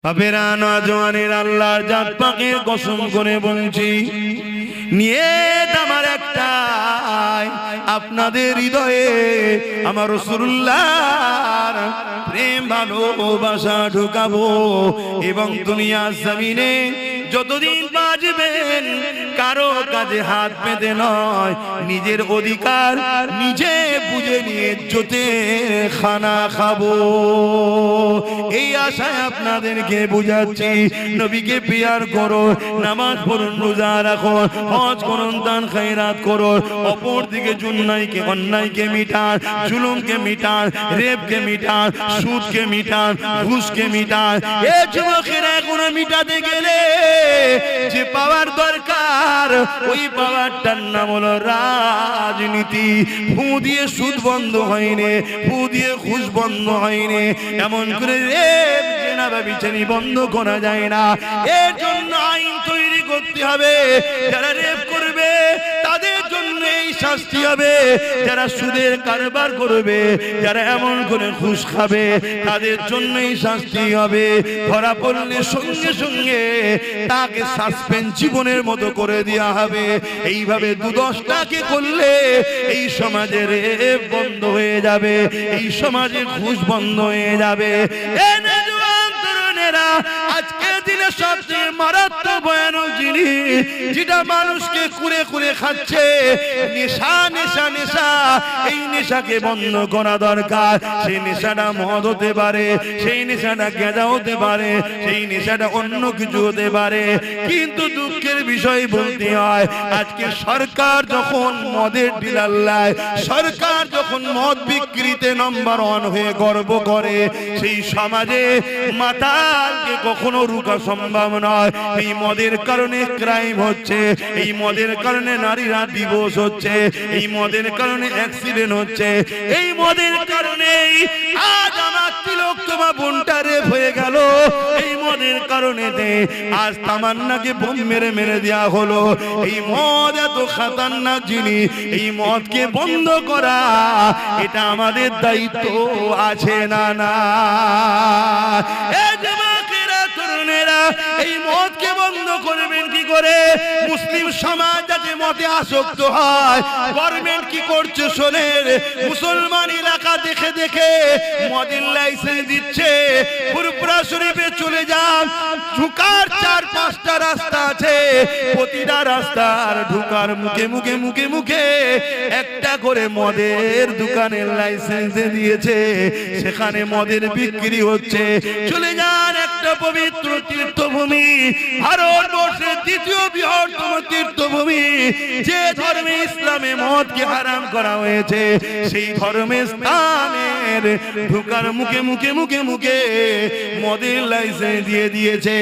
বাপেরা নওজওয়ানের আল্লাহর জাত পাকের কসম করে বলছি, নিয়ত আমার একটাই, আপনাদের হৃদয়ে আমার রাসূলুল্লাহর প্রেম ভালোবাসা ঢুকাবো এবং দুনিয়ার জমিনে যতদিন বাঁচবেন কারো কাজে হাত পেতে নয়, নিজের অধিকার নিজে বুঝে নিয়ে ইজ্জতে খানা খাবো। এই আশায় আপনাদেরকে বুঝাচ্ছি, নবীকে পিয়ার করো, নামাজ পড়ুন, রোজা রাখো, হজ করুন, দান খায়রাত করো, অপর দিকে জুলনাইকে অন্যায়কে মিটান, জুলুমকে মিটান, রেপকে মিটান, সুদকে মিটান, ঘুষকে মিটান। এ যুবকেরা এখন মিটাতে গেলে যে পাওয়ার দরকার ওই পাওয়ারটার নাম হলো রাজনীতি। ফু দিয়ে সুদ বন্ধ হয়নি, ফু দিয়ে ঘুষ বন্ধ হয়নি, এমন করে রেপ জেনা ব্যভিচারী বন্ধ করা যায় না। এর জন্য আইন তৈরি করতে হবে, যারা রেপ করবে তাদের জন্য এই শাস্তি হবে, যারা সুদের কারবার করবে, যারা এমন করে ঘুষ খাবে তাদের জন্য এই শাস্তি হবে। ধরা পড়লে সঙ্গে সঙ্গে তাকে সাসপেন্ড জীবনের মতো করে দেওয়া হবে। এইভাবে ২-১০টাকে করলে এই সমাজে রেপ বন্ধ হয়ে যাবে, এই সমাজে ঘুষ বন্ধ হয়ে যাবে। আজকে দিনে সবচেয়ে মারাত্মক ভয়ানক জিনিস যেটা মানুষকে কুড়ে কুড়ে খাচ্ছে, নেশা নেশা নেশা। এই নেশাকে বন্ধ করা দরকার। সেই নেশাটা মদ হতে পারে, সেই নেশাটা গাঁজা হতে পারে, সেই নেশাটা অন্য কিছু হতে পারে। কিন্তু দুঃখের বিষয় বলতে হয়, আজকে সরকার যখন মদের ডিলার লায়, সরকার যখন মদ বিক্রিতে নম্বর 1 হয়ে গর্ব করে, সেই সমাজে মাতালকে কখনো রুখা সম্ভব নয়। এই মদের কারণে ক্রাইম হচ্ছে, এই মদের কারণে নারীরা ডিভোর্স হচ্ছে, এই মদের কারণে অ্যাক্সিডেন্ট হচ্ছে, এই মদের কারণেই আজ আমার তিলোত্তমা বোনটা রেপ হয়ে গেল। এই মদের কারণে আজ তামান্নাকে বোম মেরে মেরে দেওয়া হলো। এই মদ এত খাতারনাক জিনিস, এই মদকে বন্ধ করা এটা আমাদের দায়িত্ব আছে না না? এই মদকে বন্ধ করবেন কি করে? মুসলিম সমাজ যাতে মদে আসক্ত হয়, গভর্নমেন্ট কি করছে শোনেন। মুসলমান এলাকা দেখে দেখে মদের লাইসেন্স দিচ্ছে। ফুরফুরা শরীফে চলে যান, ঢুকার 4-5টা রাস্তা আছে, প্রতিটা রাস্তার ঢুকার মুখে মুখে মুখে মুখে একটা করে মদের দোকানের লাইসেন্স দিয়েছে, সেখানে মদের বিক্রি হচ্ছে। চলে যান একটা পবিত্র তীর্থভূমি, ভারতবর্ষের ২য় বৃহত্তম তীর্থভূমি, যে ধর্মে ইসলামে মদকে হারাম করা হয়েছে, সেই ধর্মের স্থানের ঢুকার মুখে মুখে মুখে মুখে মদের লাইসেন্স দিয়ে দিয়েছে।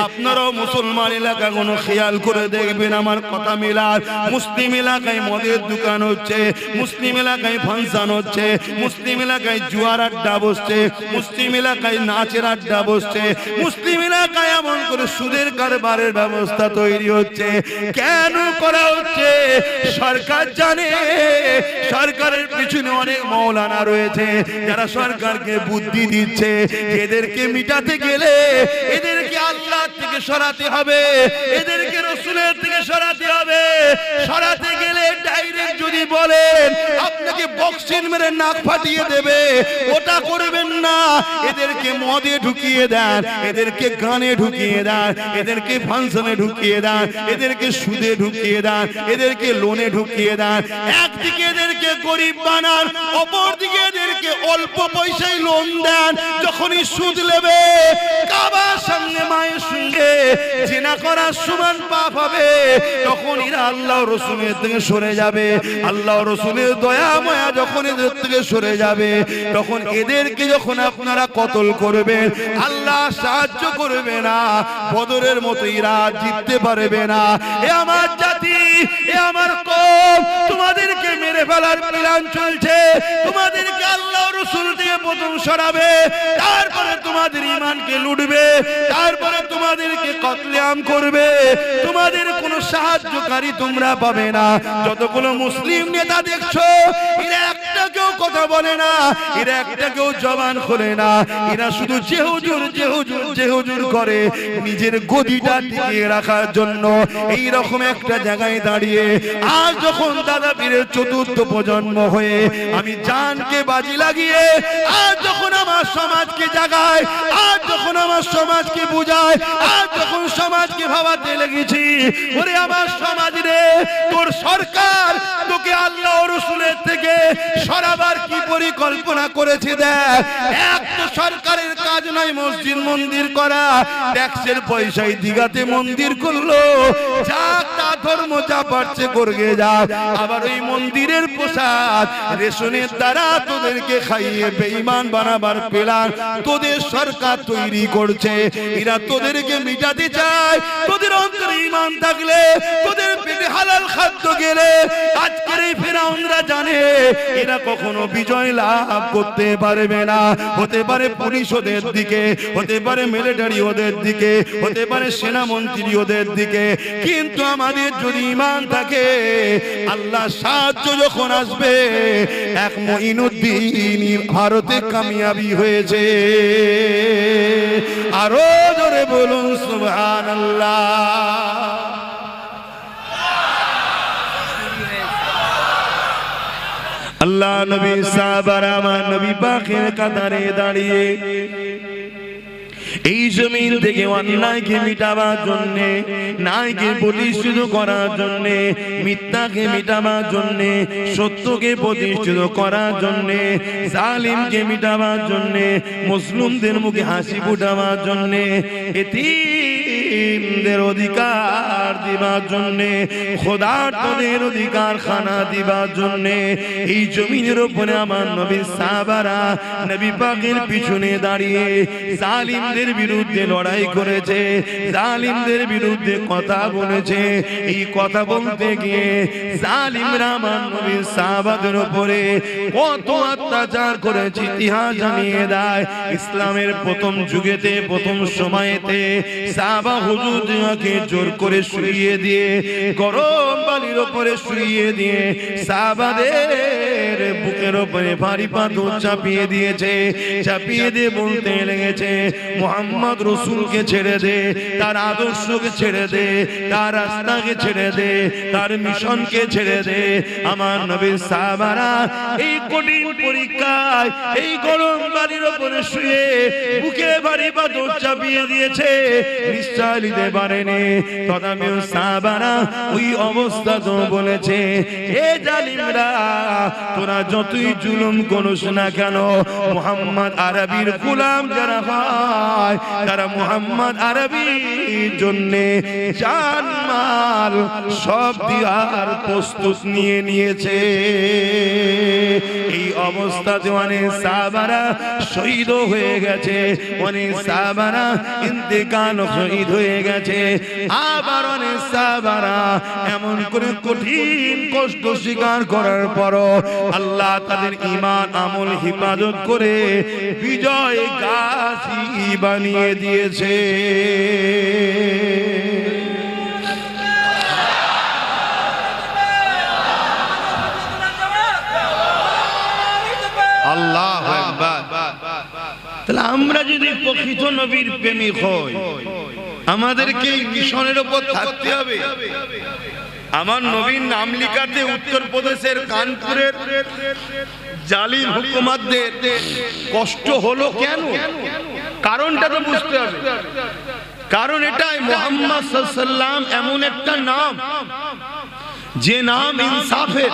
আপনারাও মুসলমান এলাকা কোনো খেয়াল করে দেখবেন, আমার কথা মিলার। মুসলিম এলাকায় মদের দোকান হচ্ছে, মুসলিম এলাকায় ফাংশন হচ্ছে, মুসলিম এলাকায় জুয়ার আড্ডা বসছে, মুসলিম এলাকায় নাচের আড্ডা বসছে, মুসলিম এলাকায় এমন করে সুদের কারবারের ব্যবস্থা তৈরি হচ্ছে। কেন করা হচ্ছে? সরকার জানে, সরকারের পিছনে অনেক মৌলানা রয়েছে যারা সরকারকে বুদ্ধি দিচ্ছে। এদেরকে মিটাতে গেলে এদেরকে আল্লাহ থেকে সরাতে হবে, এদেরকে রাসূলের থেকে সরাতে হবে। সরাতে গেলে ডাইরেক্ট যদি বলেন আপনাকে বক্সিং মেরে নাক ফাটিয়ে দেবে, ওটা করবেন না। এদেরকে মদে ঢুকিয়ে দেন, এদেরকে গানে ঢুকিয়ে দেন, এদেরকে ফাংশনে ঢুকিয়ে দেন, এদেরকে সুদে ঢুকিয়ে দেন, এদেরকে লোনে ঢুকিয়ে দেন। একদিকে এদেরকে গরিব বানান, অপর দিকে এদেরকে অল্প পয়সায় লোন দেন। যখনই সুদ নেবে, কাবার সামনে মায়ের সঙ্গে জিনা করার সমান পাপ হবে, তখন এরা আল্লাহ রাসূলের থেকে সরে যাবে। আল্লাহ রাসূলের দয়া মায়া যখন এদের থেকে সরে যাবে, তখন এদেরকে যখন আপনারা কতল করবেন, আল্লাহ সাহায্য করবে না। বদরের মতো এরা জিততে পারবে না। এ আমার জাতি, এ আমার কওম, তোমাদেরকে মেরে ফেলার প্ল্যান চলছে। তোমাদেরকে আল্লাহ রাসূল থেকে প্রথম সরাবে, তারপরে তোমাদের ঈমানকে লুটবে, তারপরে তোমাদেরকে কতলেআম করবে। তোমাদের কোনো সাহায্যকারী তোমরা পাবে না। যতগুলো মুসলিম নেতা দেখছো, এরা একটা একটা কেউ কথা বলে না, এরা একটা কেউ জবান খোলে না, এরা শুধু যে হুজুর যে হুজুর যে হুজুর করে নিজের গদিটা টিকিয়ে রাখার জন্য। এই রকম একটা জায়গায় দাঁড়িয়ে আজ যখন দাদা পীরের চতুর্থ প্রজন্ম হয়ে আমি জানকে বাজি লাগিয়ে আজ যখন আমার সমাজকে জাগায়, আজ যখন আমার সমাজকে বুঝায়, আজ যখন সমাজকে ভাবাতে লেগেছি, ওরে আমার সমাজ রে, তোর সরকার তোকে আল্লাহ ও রাসূলের থেকে সরাবার কি পরিকল্পনা করেছে দেখ। এক তো সরকারের কাজ নয় মসজিদ মন্দির করা, ট্যাক্সের পয়সায় দিঘাতে মন্দির করলো, যা তা ধর্ম যা পারছে করগে যা। আবার ওই মন্দিরের প্রসাদ রেশনের দ্বারা তোদেরকে খাইয়ে বেঈমান বানাবার প্ল্যান তোদের সরকার তৈরি করছে। এরা তোদেরকে মিটাতে চায়। তোদের অন্তরে ঈমান থাকলে, তোদের পেটে হালাল খাদ্য গেলে আজকের এই ফেরাউনরা জানে এরা কখনো বিজয় লাভ করতে পারবে না। হতে পারে পুলিশ ওদের দিকে, হতে পারে মিলিটারি ওদের দিকে, হতে পারে সেনামন্ত্রী ওদের দিকে, কিন্তু আমাদের যদি ঈমান থাকে আল্লাহ সাহায্য যখন আসবে। এক মঈনুদ্দিন ভারতে কামিয়াবি হয়েছে, আরো জোরে বলুন সুবহানাল্লাহ। আল্লাহ নবী সাহাবারা আমার নবী পাকের কাতারে দাঁড়িয়ে এই জমিন থেকে অন্যায়কে মিটাবার জন্য, ন্যায়কে প্রতিষ্ঠিত করার জন্য, মিথ্যাকে মিটাবার জন্য, সত্যকে প্রতিষ্ঠিত করার জন্য, জালিমকে মিটাবার জন্য, মুসলিমদের মুখে হাসি ফুটাবার জন্য, এতিমদের অধিকার দিবার জন্য, খোদার্তদের অধিকার খানা দিবার জন্য এই জমিনের উপরে আমার নবী সাহাবারা নবী পাকের পিছনে দাঁড়িয়ে জালিমদের বিরুদ্ধে লড়াই করেছে, জালিমদের বিরুদ্ধে কথা বলেছে। এই কথা বলতে গিয়ে জালিমরা আমার নবী সাহাবাদের উপরে কত অত্যাচার করেছে ইতিহাস জানিয়ে দেয়। ইসলামের প্রথম যুগেতে, প্রথম সময়েতে সাহাবা হুজুরকে জোর করে শুইয়ে দিয়ে, গরম বালির উপরে শুইয়ে দিয়ে সাহাবাদের বুকের উপরে ভারী পাথর চাপিয়ে দিয়েছে। চাপিয়ে দিয়ে বলতে লেগেছে মুহাম্মদ রাসূলকে ছেড়ে দে, তার আদর্শকে ছেড়ে দে, তার রাস্তাকে ছেড়ে দে, তার মিশনকে ছেড়ে দে। আমার নবীর সাহাবারা এই কঠিন পরীক্ষায় এই গরম বালির উপরে শুয়ে বুকে ভারী পাথর চাপিয়ে দিয়েছে, নিশ্চয় নিতে পারেনি। তথাপিও সাহাবারা ওই অবস্থা তো বলেছে, এ জালিমরা তোরা যতই জুলুম করিস না কেন, মুহাম্মদ আরবির গোলাম যারা হয় তারা মুহাম্মদ আরবির জন্য জান মাল সব দেওয়ার প্রস্তুত নিয়ে নিয়েছে। এই অবস্থাতে অনেক সাহাবারা শহীদ হয়ে গেছে, অনেক সাহাবারা ইন্তেকাল শহীদ হয়ে গেছে। আবার অনেক সাহাবারা এমন করে কঠিন কষ্ট স্বীকার করার পরও আল্লাহ তাদের ঈমান আমল হিফাজত করে বিজয় গাজী বানিয়ে দিয়েছে। আল্লাহু আকবার। তাহলে আমরা যদি প্রকৃত নবীর প্রেমিক হই আমাদেরকে এই মিশনের উপর থাকতে হবে। আমার নবীর নাম লিখাতে উত্তরপ্রদেশের কানপুরের জালিম হুকুমতদের কষ্ট হলো কেন? কারণটা তো বুঝতে হবে। কারণ এটাই মুহাম্মদ সাল্লাল্লাহু আলাইহি ওয়াসাল্লাম এমন একটা নাম যে নাম ইনসাফের,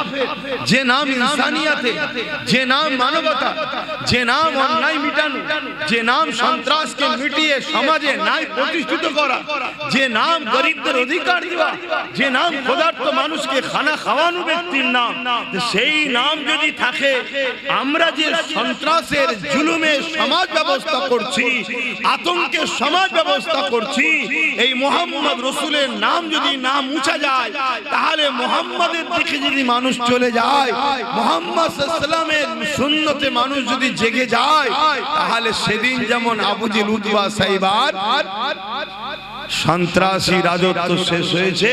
যে নাম ইনসানিয়াতের, যে নাম মানবতা, যে নাম অন্যায় মিটানো, যে নাম সন্ত্রাসকে মিটিয়ে সমাজে ন্যায় প্রতিষ্ঠিত করা, যে নাম গরিবদের অধিকার দেওয়া, যে নাম ক্ষুধার্ত মানুষকে খানা খাওয়ানো ব্যক্তির নাম, সেই নাম যদি থাকে, আমরা যে সন্ত্রাসের জুলুমের সমাজ ব্যবস্থা করছি, আতঙ্কের সমাজ ব্যবস্থা করছি, এই মুহাম্মদ রাসূলের নাম যদি না মুছা যায়, তাহলে মুহাম্মাদের দিকে যদি মানুষ চলে যায়, মুহাম্মদ সাল্লাল্লাহু আলাইহি ওয়াসাল্লামের সুন্নতে মানুষ যদি জেগে যায়, তাহলে সেদিন যেমন আবু জেহেল উতবা সাইবার সন্ত্রাসী রাজত্ব শেষ হয়েছে,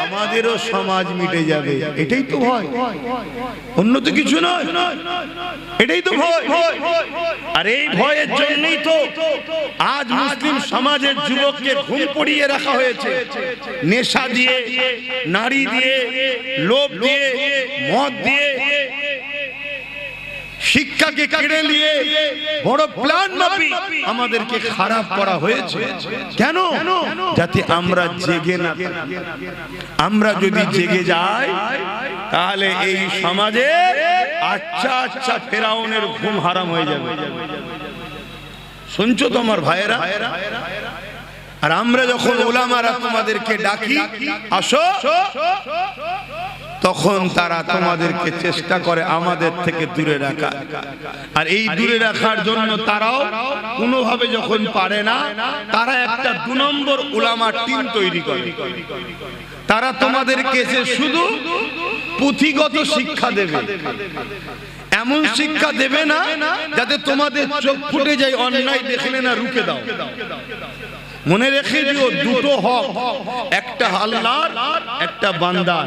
আমাদেরও সমাজ মিটে যাবে, এটাই তো ভয়, অন্য তো কিছু নয়, এটাই তো ভয়। আর এই ভয়ের জন্যই তো আজ মুসলিম সমাজের যুবককে ঘুম পড়িয়ে রাখা হয়েছে, নেশা দিয়ে, নারী দিয়ে, লোভ দিয়ে, মদ দিয়ে, শিক্ষাকে কেড়ে নিয়ে বড় প্ল্যান মাফিক আমাদেরকে খারাপ করা হয়েছে। কেন? যাতে আমরা জেগে না থাকি। আমরা যদি জেগে যাই তাহলে এই সমাজে আচ্ছা আচ্ছা ফেরাউনের ঘুম হারাম হয়ে যাবে। শুনছো তো আমার ভাইয়েরা? আর আমরা যখন উলামারা তোমাদেরকে ডাকি আসো, তখন তারা তোমাদেরকে চেষ্টা করে আমাদের থেকে দূরে রাখা। আর এই দূরে রাখার জন্য তারাও কোনোভাবে যখন পারে না, তারা একটা 2 নম্বর উলামার টিম তৈরি করে। তারা তোমাদেরকে শুধু পুঁথিগত শিক্ষা দেবে, এমন শিক্ষা দেবে না যাতে তোমাদের চোখ ফুটে যায়, অন্যায় দেখলে না রুখে দাও। মনে রেখে দিও, দুটো হক, একটা আল্লাহর, একটা বান্দার।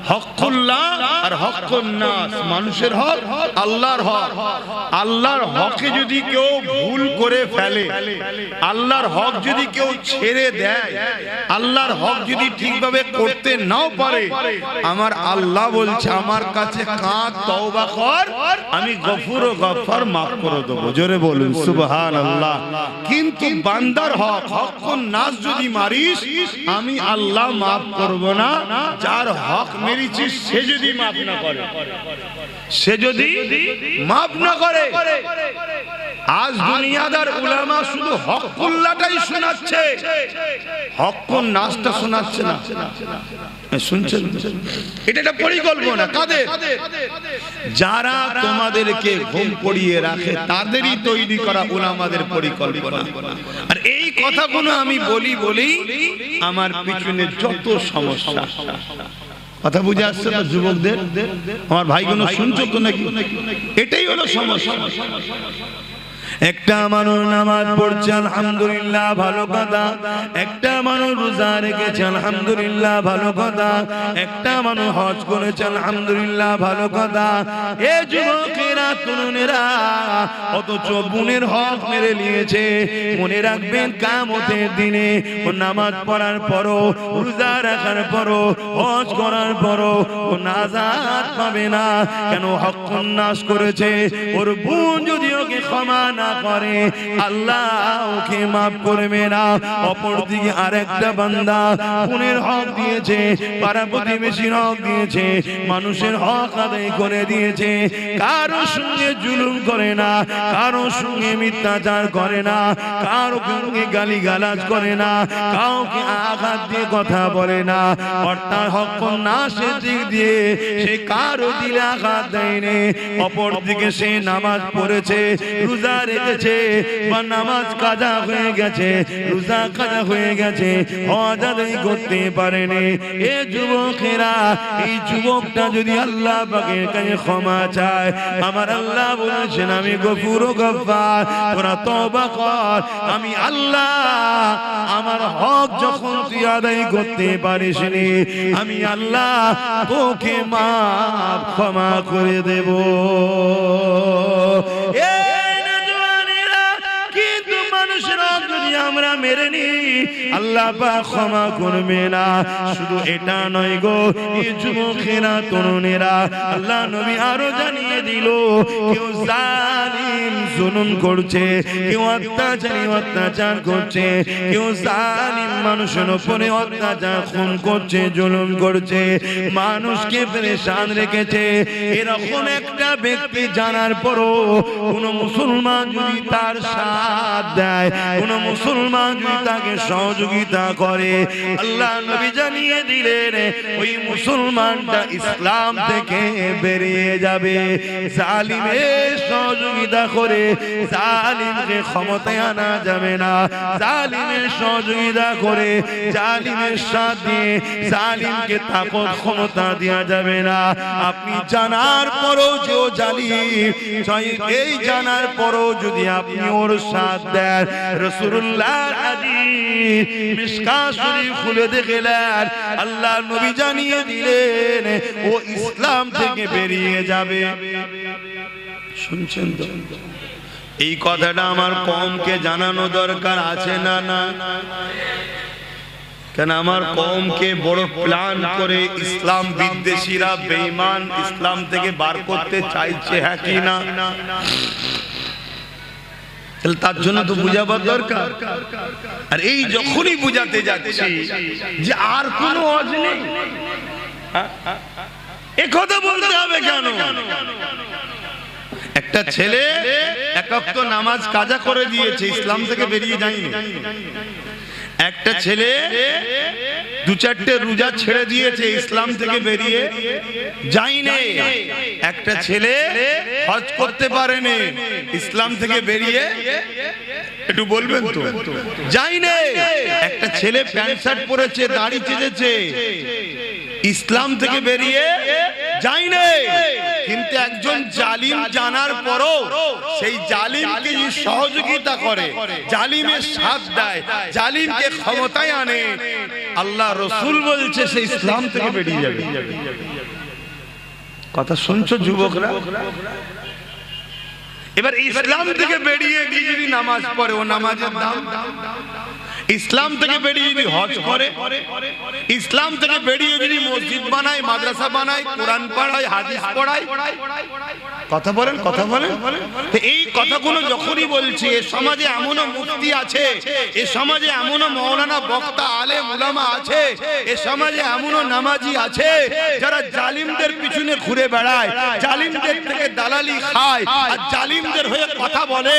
হকুল্লাহ আর হকুন নাস, মানুষের হক, আল্লাহর হক। আল্লাহর হকে যদি কেউ ভুল করে ফেলে, আল্লাহর হক যদি কেউ ছেড়ে দেয়, আল্লাহর হক যদি ঠিকভাবে করতে নাও পারে, আমার আল্লাহ বলছে আমার কাছে কাঁদ, তওবা কর, আমি গফুর ও গফফার মাফ করে দেব। জোরে বলুন সুবহানাল্লাহ। কিন্তু বান্দার হক, হকুন নাস যদি মারিস, আমি আল্লাহ মাফ করব না। যার হক মেরেছিস সে যদি মাফ না করে, সে যদি মাফ না করে। আজ দুনিয়াদার উলামা শুধু হকুল্লাহটাই শোনাচ্ছে, হকুন নাসটা শোনাচ্ছে না। শুনছেন? এটা একটা পরিকল্পনা কাদের? যারা তোমাদেরকে ঘুম পড়িয়ে রাখে, তাদেরই তৈরি করা উলামাদের পরিকল্পনা। আর এই কথাগুলো আমি বলি আমার পিছনে যত সমস্যা, কথা বুঝে আসছে না যুবকদের? আমার ভাইগুলো শুনছো তো নাকি? এটাই হলো সমস্যা। একটা মানুষ নামাজ পড়ছে আলহামদুলিল্লাহ, ভালো কথা। একটা মানুষ রোজা রেখেছে আলহামদুলিল্লাহ, ভালো কথা। একটা মানুষ হজ করেছে আলহামদুলিল্লাহ, ভালো কথা। এ যুবকেরা, তরুণেরা, অথচ বোনের হক মেরে নিয়েছে। মনে রাখবেন, কিয়ামতের দিনে ও নামাজ পড়ার পরও, রোজা রাখার পরও, হজ করার পরও ও নাজাত পাবে না। কেন? হকুন নাস করেছে। ওর বোন যদি ওকে ক্ষমা না করে, আল্লাহ ওকে মাফ করবে না। অপরদিকে আরেকটা বান্দা বোনের হক দিয়েছে, পাড়া প্রতিবেশীর হক দিয়েছে, মানুষের হক আদায় করে দিয়েছে। কারো সঙ্গে জুলুম করে না, কারো সঙ্গে মিথ্যাচার করে না, কারো সঙ্গে গালিগালাজ করে না, কাউকে আঘাত দিয়ে কথা বলে না। অর্থাৎ হকুন নাসের দিক দিয়ে সে কারো দিলে আঘাত দেয়নি। অপরদিকে সে নামাজ পড়েছে, রোজা রেখেছে, বা নামাজ কাজা হয়ে গেছে, রোজা কাজা হয়ে গেছে, হজ আদায় করতে পারেনি। এ যুবকেরা, এই যুবকটা যদি আল্লাহ পাকের কাছে ক্ষমা চায়, আমার আল্লাহ বলেছেন আমি গফুর ও গফফার, তোরা তওবা কর। আমি আল্লাহ আমার হক যখন তুই আদায় করতে পারিস নি, আমি আল্লাহ তোকে মাফ ক্ষমা করে দেব। আমরা মেরে নি, আল্লাহ পাক ক্ষমা করবে না। শুধু এটা নয় গো, এই যুবকেরা, তরুণেরা, আল্লাহ নবী আরো জানিয়ে দিল, কেউ জালিম জুলুম করছে, কেউ অত্যাচার করছে, কেউ জালিম মানুষের উপরে অত্যাচার, খুন করছে, জুলুম করছে, মানুষকে পেরেশান রেখেছে। এরকম একটা ব্যক্তি জানার পরও কোন মুসলমান যদি তার সাথ দেয়, কোন মুসলমান যদি তাকে সহযোগিতা করে, আল্লাহ নবী জানিয়ে দিলেন ওই মুসলমানটা ইসলাম থেকে বেরিয়ে যাবে। জালিমের সহযোগিতা করে জালিমকে ক্ষমতায় আনা যাবে না। জালিমের সহযোগিতা করে, জালিমের সাথে জালিমকে তাকত ক্ষমতা দেওয়া যাবে না। আপনি জানার পরও যে ও জালিম, এই জানার পরও যদি আপনি ওর সাথ দেন, রাসূলুল্লাহ আল্লাহর হাদিস মিশকাত শরীফ খুলে দেখলেন আল্লাহ নবী জানিয়ে দিলেন ও ইসলাম থেকে বেরিয়ে যাবে। শুনছেন তো? এই কথাটা আমার কওমকে জানানো দরকার আছে না? না, কেন আমার কওমকে বড় প্ল্যান করে ইসলাম বিদ্বেষীরা বেঈমান ইসলাম থেকে বার করতে চাইছে, হ্যাঁ কি না? তাহলে তার জন্য তো বুঝাবার দরকার। আর এই যখনই বুঝাতে যাচ্ছি যে আর কোনো ওয়াজ নেই, এ কথা বলতে হবে কেন? একটা ছেলে এক ওয়াক্ত নামাজ কাজা করে দিয়েছে, ইসলাম থেকে বেরিয়ে যায়নি। একটা ছেলে দু চারটে রোজা ছেড়ে দিয়েছে, ইসলাম থেকে বেরিয়ে যায়নি। একটা ছেলে হজ করতে পারেনি, ইসলাম থেকে বেরিয়ে, একটু বলবেন তো, যায়নি। একটা ছেলে প্যান্ট শার্ট পরেছে, দাড়ি চেঁচেছে, ইসলাম থেকে বেরিয়ে যায়নি। কিন্তু একজন জালিম জানার পরও সেই জালিমকে সহযোগিতা করে, জালিমের সাথ দেয়, জালিমকে ক্ষমতায় আনে, আল্লাহ রাসূল বলছে সে ইসলাম থেকে বেরিয়ে যাবে। কথা শুনছো যুবকরা? এবার ইসলাম থেকে বেরিয়ে গিয়ে যদি নামাজ পড়ে, ও নামাজের দাম। ইসলাম থেকে বেরিয়ে যদি হজ করে, ইসলাম থেকে বেরিয়ে যদি মসজিদ বানায়, মাদ্রাসা বানায়, কোরআন পড়ায়, হাদিস পড়ায়, কথা বলেন, কথা বলেন। এই কথাগুলো যখনই বলছি, এ সমাজে এমনও মুফতি আছে, এ সমাজে এমনও মাওলানা বক্তা আলেম উলামা আছে, এ সমাজে এমনও নামাজি আছে যারা জালিমদের পিছনে ঘুরে বেড়ায়, জালিমদের থেকে দালালি খায়, আর জালিমদের হয়ে কথা বলে।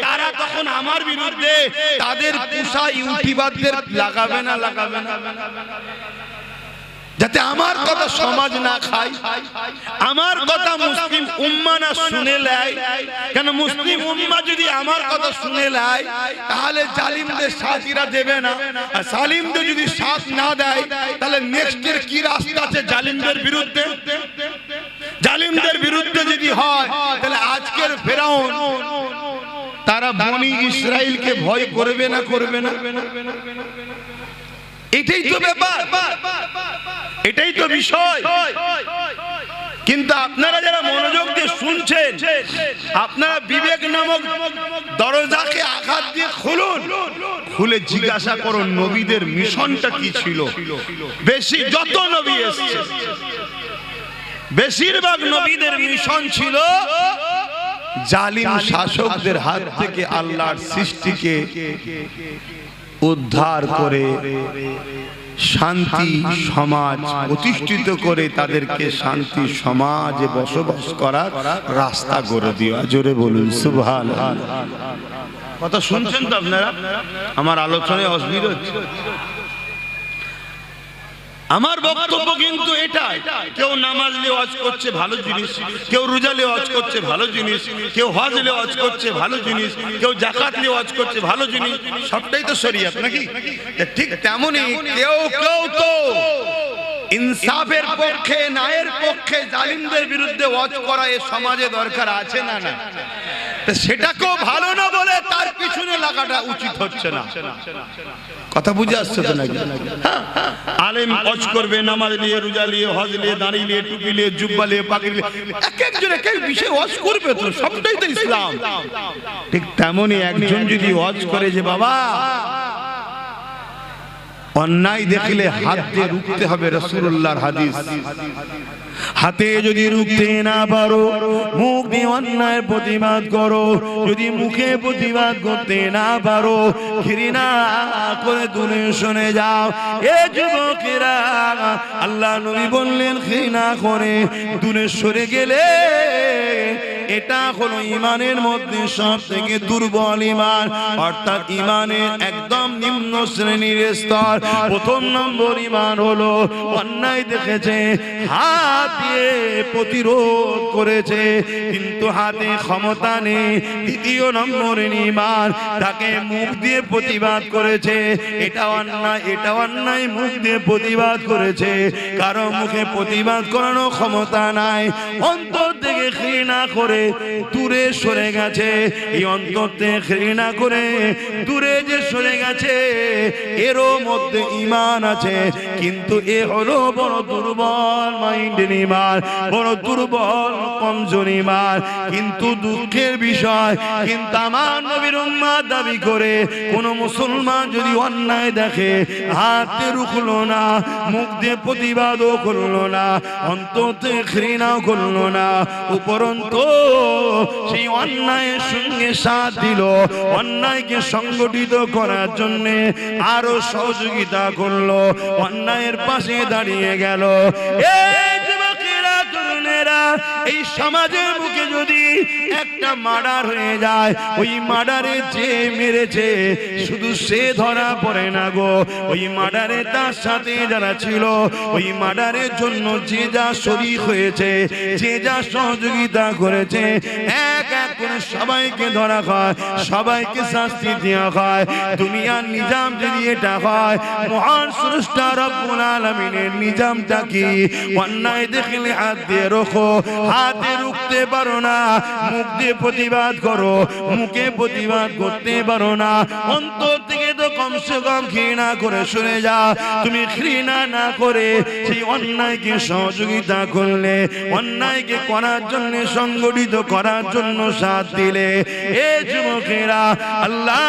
তারা তখন আমার বিরুদ্ধে তাদের পুষা ইউটিউবারদের লাগাবে না, লাগাবে না, যাতে আমার কথা সমাজ না খায়, আমার কথা মুসলিম উম্মাহ না শুনে নেয়। কেন মুসলিম উম্মাহ যদি আমার কথা শুনে নেয়, তাহলে জালিমদের সাথীরা দেবে না, আর জালিমদের যদি সাথ না দেয়, তাহলে নেক্সটের কি রাস্তা আছে জালিমদের বিরুদ্ধে? জালিমদের বিরুদ্ধে যদি হয়, তাহলে আজকের ফেরাউন তারা বনি ইসরাইলকে ভয় করবে না, করবে না? এটাই তো ব্যাপার, এটাই তো বিষয়। কিন্তু আপনারা যারা মনোযোগ দিয়ে শুনছেন, আপনারা বিবেক নামক দরজাকে আঘাত দিয়ে খুলুন, খুলে জিজ্ঞাসা করুন নবীদের মিশনটা কি ছিল। বেশি যত নবী এসেছে, বেশিরভাগ নবীদের মিশন ছিল জালিম শাসকদের হাত থেকে আল্লাহর সৃষ্টিকে উদ্ধার করে শান্তি সমাজ প্রতিষ্ঠিত করে তাদেরকে শান্তি সমাজে বসবাস করার রাস্তা গড়ে দেওয়া। জোরে বলুন সুবহানাল্লাহ। কথা শুনছেন তো আপনারা? আমার আলোচনায় অসুবিধা হচ্ছে? আমার বক্তব্য কিন্তু এটাই, কেউ নামাজ নিয়ে ওয়াজ করছে ভালো জিনিস, কেউ রোজা নিয়ে ওয়াজ করছে ভালো জিনিস, কেউ হজ নিয়ে ওয়াজ করছে ভালো জিনিস, কেউ যাকাত নিয়ে ওয়াজ করছে ভালো জিনিস, সবটাই তো শরীয়ত নাকি? ঠিক তেমনি কেউ কেউ তো ইনসাফের পক্ষে, ন্যায়ের পক্ষে, জালিমদের বিরুদ্ধে ওয়াজ করা এ সমাজে দরকার আছে না? না, সেটাকেও ভালো না বলে তার পিছনে লাগাটা উচিত হচ্ছে না। কথা বুঝে আসছে তো নাকি? আলেম ওয়াজ করবে নামাজ নিয়ে, রোজা নিয়ে, হজ নিয়ে, দাড়ি নিয়ে, টুপি নিয়ে, জুব্বা নিয়ে, পাগড়ি নিয়ে, এক একজন এক এক বিষয়ে ওয়াজ করবে, তো সবটাই তো ইসলাম। ঠিক তেমনি একজন যদি ওয়াজ করে যে বাবা অন্যায় দেখলে হাত দিয়ে রুখতে হবে, রাসূলুল্লাহর হাদিস, হাতে যদি রুখতে না পারো মুখ দিয়ে অন্যায় প্রতিবাদ করো, যদি মুখে প্রতিবাদ করতে না পারো ঘৃণা করে দূরে সরে যাও। এ যুবকেরা, আল্লাহ নবী বললেন ঘৃণা করে দূরে সরে গেলে এটা হলো ইমানের মধ্যে সব থেকে দুর্বল ইমান, অর্থাৎ ইমানের একদম নিম্ন শ্রেণীর স্তর। প্রথম নম্বর ইমান হলো অন্যায় দেখেছে, হাত দিয়ে প্রতিরোধ করেছে, কিন্তু কিন্তু হাতে ক্ষমতা নেই। দ্বিতীয় নম্বরে ঈমান, তাকে মুখ দিয়ে প্রতিবাদ করেছে, এটা অন্যায়, এটা অন্যায়, মুখ দিয়ে প্রতিবাদ করেছে, কারো মুখে প্রতিবাদ করানোর ক্ষমতা নাই। অন্তর থেকে ঘৃণা করে দূরে সরে গেছে। এই অন্তর থেকে ঘৃণা করে দূরে যে সরে গেছে, এরও মধ্যে ঈমান আছে, কিন্তু এ হলো বড় দুর্বল মাইন্ডের ঈমান, বড় দুর্বল কমজোর ঈমান। কিন্তু দুঃখের বিষয়, কিন্তু আমার নবীর উম্মত দাবি করে কোন মুসলমান যদি অন্যায় দেখে, হাতে রুখলো না, মুখ দিয়ে প্রতিবাদও করলো না, অন্তর থেকে ঘৃণাও করলো না, উপরন্তু সেই অন্যায়ের সঙ্গে সাথ দিল, অন্যায়কে সংগঠিত করার জন্য আরো সহযোগিতা করলো, অন্যায়ের পাশে দাঁড়িয়ে গেল। এই সমাজের মুখে যদি একটা মার্ডার হয়ে যায়, ওই মার্ডারে যে মেরেছে শুধু সে ধরা পড়ে না গো, ওই মার্ডারে তার সাথে যারা ছিল, ওই মার্ডারের জন্য যে যা শরীক হয়েছে, যে যা সহযোগিতা করেছে, এক এক করে সবাইকে ধরা হয়, সবাইকে শাস্তি দেওয়া হয়। দুনিয়ার নিজাম যদি এটা হয়, মহান স্রষ্টা রব্বুল আলামিনের নিজামটা কি? অন্যায় দেখলে হাত দিয়ে রোখো, হাতে রুখতে পারো না, মুখ দিয়ে প্রতিবাদ করো, মুখে প্রতিবাদ করতে পারো না, অন্তর থেকে তো কমসে কম ঘৃণা করে শুনে যা। তুমি ঘৃণা না করে সেই অন্যায়কে সহযোগিতা করলে, অন্যায়কে করার জন্য, সংগঠিত করার জন্য সাথ দিলে, এ যুবকেরা, আল্লাহ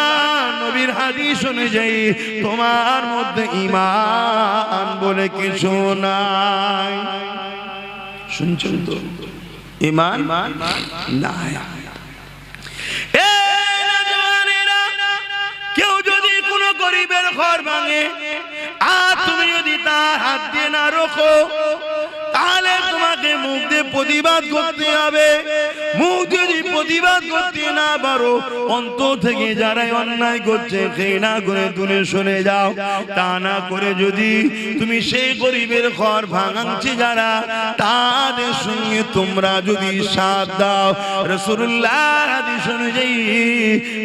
নবীর হাদিস অনুযায়ী তোমার মধ্যে ঈমান বলে কিছু নাই। শুনছেন তো? ঈমান নাই। কেউ যদি কোনো গরিবের ঘর ভাঙে, আর তুমি যদি তার হাত দিয়ে না রোখো, তাহলে তোমাকে মুখ দিয়ে প্রতিবাদ করতে হবে। মুখ যদি প্রতিবাদ করতে না পারো, অন্তর থেকে যারাই অন্যায় করছে ঘৃণা করে দূরে সরে যাও। তা না করে যদি তুমি সেই গরিবের ঘর ভাঙছে যারা, তাদের সঙ্গে তোমরা যদি সাথ দাও, রাসূলুল্লাহর হাদিস অনুযায়ী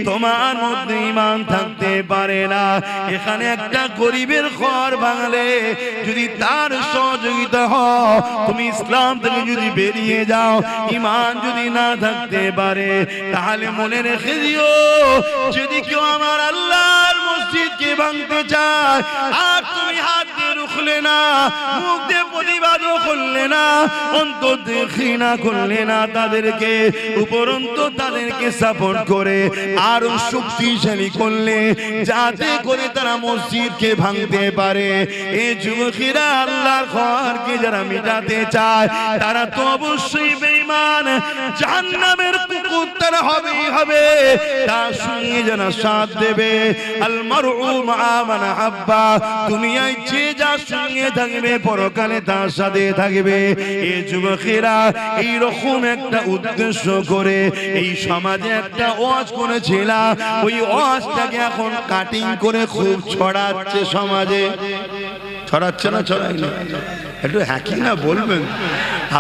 তোমার মধ্যে ঈমান থাকতে পারে না। এখানে একটা গরিবের ঘর ভাঙলে যদি তার সহযোগিতা হয়, তুমি ইসলাম থেকে যদি বেরিয়ে যাও, ঈমান যদি না থাকতে পারে, তাহলে মনে রেখে দিও, যদি কেউ আমার আল্লাহর মসজিদকে ভাঙতে চায়, আর তুমি হাত দিয়ে রুখলে না, মুখ দিয়ে প্রতিবাদও করলে না, অন্তর দিয়ে ঘৃণা করলে না তাদেরকে, উপরন্তু তাদেরকে সাপোর্ট করে আরো শক্তিশালী করলে, যাতে করে তারা মসজিদকে ভাঙতে পারে। এই যুবকেরা আল্লাহর ঘরকে যারা মিটাতে চায়, তারা তো অবশ্যই বেঈমান, জাহান্নামের কুকুর তারা হবেই হবে। তার সঙ্গে যারা সাথ দেবে, আল মারউ মা মান হাব্বা, দুনিয়ায় যে যার সঙ্গে থাকবে, পরকালে তার সাথে থাকবে। এই যুবকেরা এইরকম একটা উদ্দেশ্য করে এই সমাজে একটা ওয়াজ করেছিলাম, ওই ওয়াজটাকে এখন কাটিং করে খুব ছড়াচ্ছে সমাজে। ছড়াচ্ছে না? ছড়াই না? একটু হ্যাকি না বলবেন?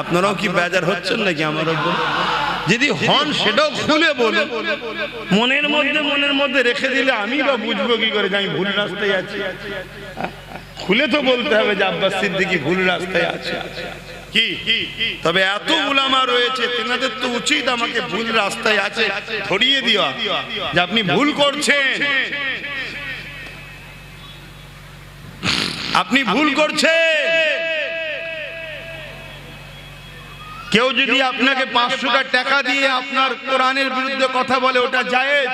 আপনারাও কি বেজার হচ্ছেন নাকি আমার উপর? যদি হন সেটাও খুলে বলুন। মনের মধ্যে রেখে দিলে আমি বা বুঝবো কি করে যে আমি ভুল রাস্তায় আছি? খুলে তো বলতে হবে যে আব্বাস সিদ্দিকী ভুল রাস্তায় আছে। কি তবে এত উলামা রয়েছে, তেনাদের তো উচিত আমাকে ভুল রাস্তায় আছে ধরিয়ে দেওয়া, যে আপনি ভুল করছেন, আপনি ভুল করছেন। কেউ যদি আপনাকে 500 টাকা দিয়ে আপনার কোরআনের বিরুদ্ধে কথা বলে, ওটা জায়েজ।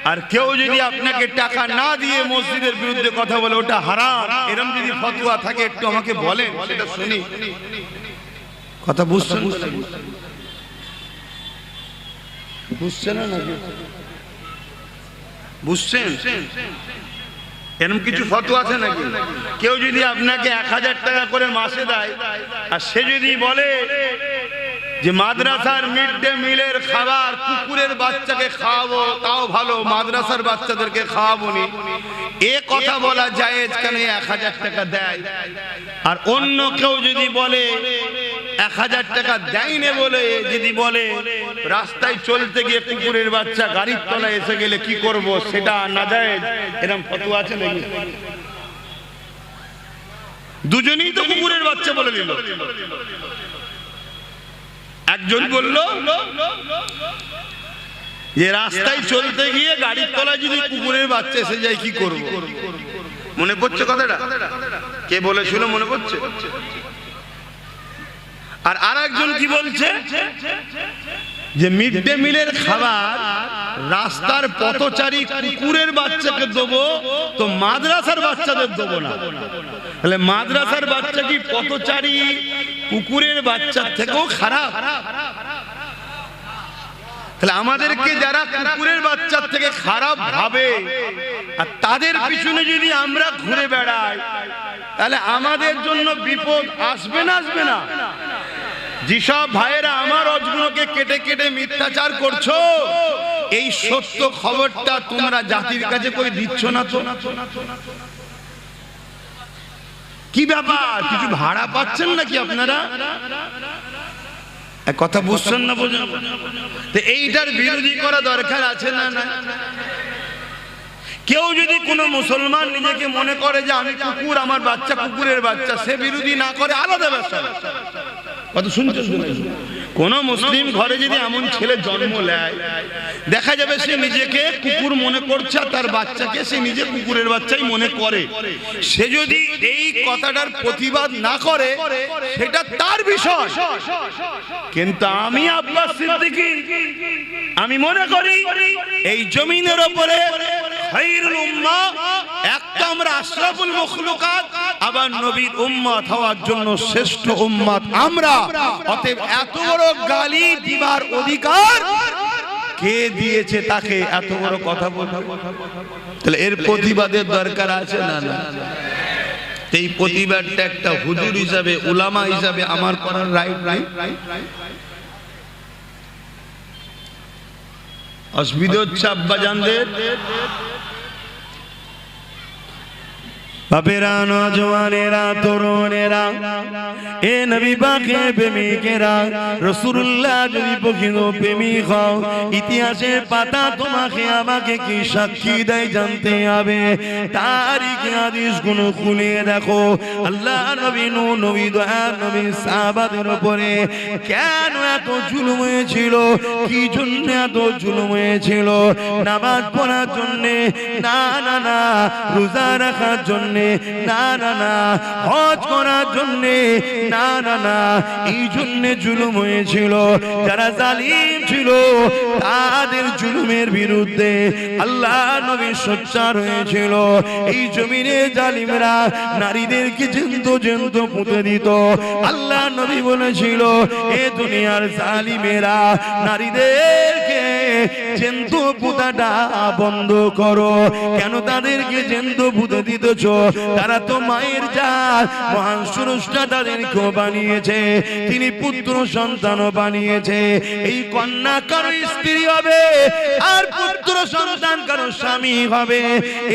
আর কেউ যদি আপনাকে টাকা না দিয়ে মসজিদের বিরুদ্ধে কথা বলে, ওটা হারাম। এরকম যদি ফতোয়া থাকে একটু আমাকে বলেন, সেটা শুনি। কথা বুঝছেন? বুঝছেন না? বুঝছেন? এরকম কিছু ফতোয়া আছে নাকি? কেউ যদি আপনাকে 1000 টাকা করে মাসে দেয়, আর সে যদি বলে যে মাদ্রাসার মিড ডে মিলের খাবার কুকুরের বাচ্চাকে খাওয়াবো, তাও ভালো, মাদ্রাসার বাচ্চাদেরকে খাওয়াবো নি, এ কথা বলা জায়েজ কেন? 1000 টাকা দেয়। আর অন্য কেউ যদি বলে 1000 টাকা দেয়নি বলে যদি বলে রাস্তায় চলতে গিয়ে কুকুরের বাচ্চা গাড়ির তলায় এসে গেলে কি করব, সেটা নাজায়েজ, এরকম ফতোয়া আছে নাকি? দুজনেই তো কুকুরের বাচ্চা বলে দিল। একজন বলল যে রাস্তায় চলতে গিয়ে গাড়ির তলায় যদি কুকুরের বাচ্চা এসে যায় কি করব। মনে পড়ছে কথাটা? কে বলেছিল মনে পড়ছে? আর আরেকজন কি বলছে যে মিড ডে মিলের খাবার রাস্তার পথচারী কুকুরের বাচ্চাকে দেবো, তো মাদ্রাসার বাচ্চাদের দেবো না। তাহলে মাদ্রাসার বাচ্চা কি পথচারী কুকুরের বাচ্চার থেকেও খারাপ? তাহলে আমাদেরকে যারা কুকুরের বাচ্চার থেকে খারাপ ভাবে আর তাদের পিছনে যদি আমরা ঘুরে বেড়াই, তাহলে আমাদের জন্য বিপদ আসবে না আসবে না? যেসব ভাইয়েরা আমার অজগুলোকে কেটে কেটে মিথ্যাচার করছো, এই সত্য খবরটা তোমরা জাতির কাছে কই দিচ্ছ না তো? কি ব্যাপার, কিছু ভাড়া পাচ্ছেন নাকি আপনারা? কথা বুঝছেন না? বোঝেন তো এইটার বিরোধী করা দরকার আছে না? না, কেউ যদি কোনো মুসলমান নিজেকে মনে করে যে আমি কুকুর, আমার বাচ্চা কুকুরের বাচ্চা, সে বিরোধী না করে আলাদা ব্যাপার। কত শুনছেন? কোন মুসলিম ঘরে যদি এমন ছেলে জন্ম নেয়, দেখা যাবে সে নিজেকে কুকুর মনে করছে আর তার বাচ্চাকে সে নিজে কুকুরের বাচ্চাই মনে করে। সে যদি এই কথাটার প্রতিবাদ না করে সেটা তার বিষয়, কিন্তু আমি আব্বাস সিদ্দিকী আমি মনে করি এই জমিনের উপরে খায়রুল উম্মাহ, একটা আমরা আশরাফুল মাখলুকাত, আবার নবীর উম্মত হওয়ার জন্য শ্রেষ্ঠ উম্মত আমরা। অতএব এত বড় গালি দিবার অধিকার কে দিয়েছে তাকে এত বড় কথা বলতে? তাহলে এর প্রতিবাদের দরকার আছে না? না, এই প্রতিবাদটা একটা হুজুর হিসাবে, উলামা হিসাবে আমার করার রাইট নাই? অসুবিধা হচ্ছে আব্বাজানদের? বাপেরা, নওজওয়ানেরা, তরুণেরা, এ নবী পাকের প্রেমিকেরা, রাসূলুল্লাহ যদি প্রকৃত প্রেমিক হও, ইতিহাসের পাতা তোমাকে আমাকে কি সাক্ষী দেয় জানতে হবে। তারিখে হাদিসগুলো খুলে দেখো, আল্লাহ নবী নূহ নবী, দয়ার নবী সাহাবাদের উপরে কেন এত জুলুম হয়েছিল? কি জন্য এত জুলুম হয়েছিল? নামাজ পড়ার জন্য না, না না, রোজা রাখার জন্য না, না না, হজ করার জন্য না, না না, এই জন্য জুলুম হয়েছিল। যারা জালিম ছিল তাদের জুলুমের বিরুদ্ধে আল্লাহ নবী সোচ্চার হয়েছিল। এই জমিনে জালিমরা নারীদেরকে জ্যান্ত জ্যান্ত পুঁতে দিত। আল্লাহ নবী বলেছিল, এ দুনিয়ার জালিমেরা নারীদেরকে জ্যান্ত পুঁতাটা বন্ধ করো। কেন তাদেরকে জ্যান্ত পুঁতে দিতেছ? তারা তো মায়ের জাত, মহান স্রষ্টা তাদেরকেও বানিয়েছে, তিনি পুত্র সন্তানও বানিয়েছে। এই কন্যা কারো স্ত্রী হবে আর পুত্র সন্তান কারো স্বামী হবে।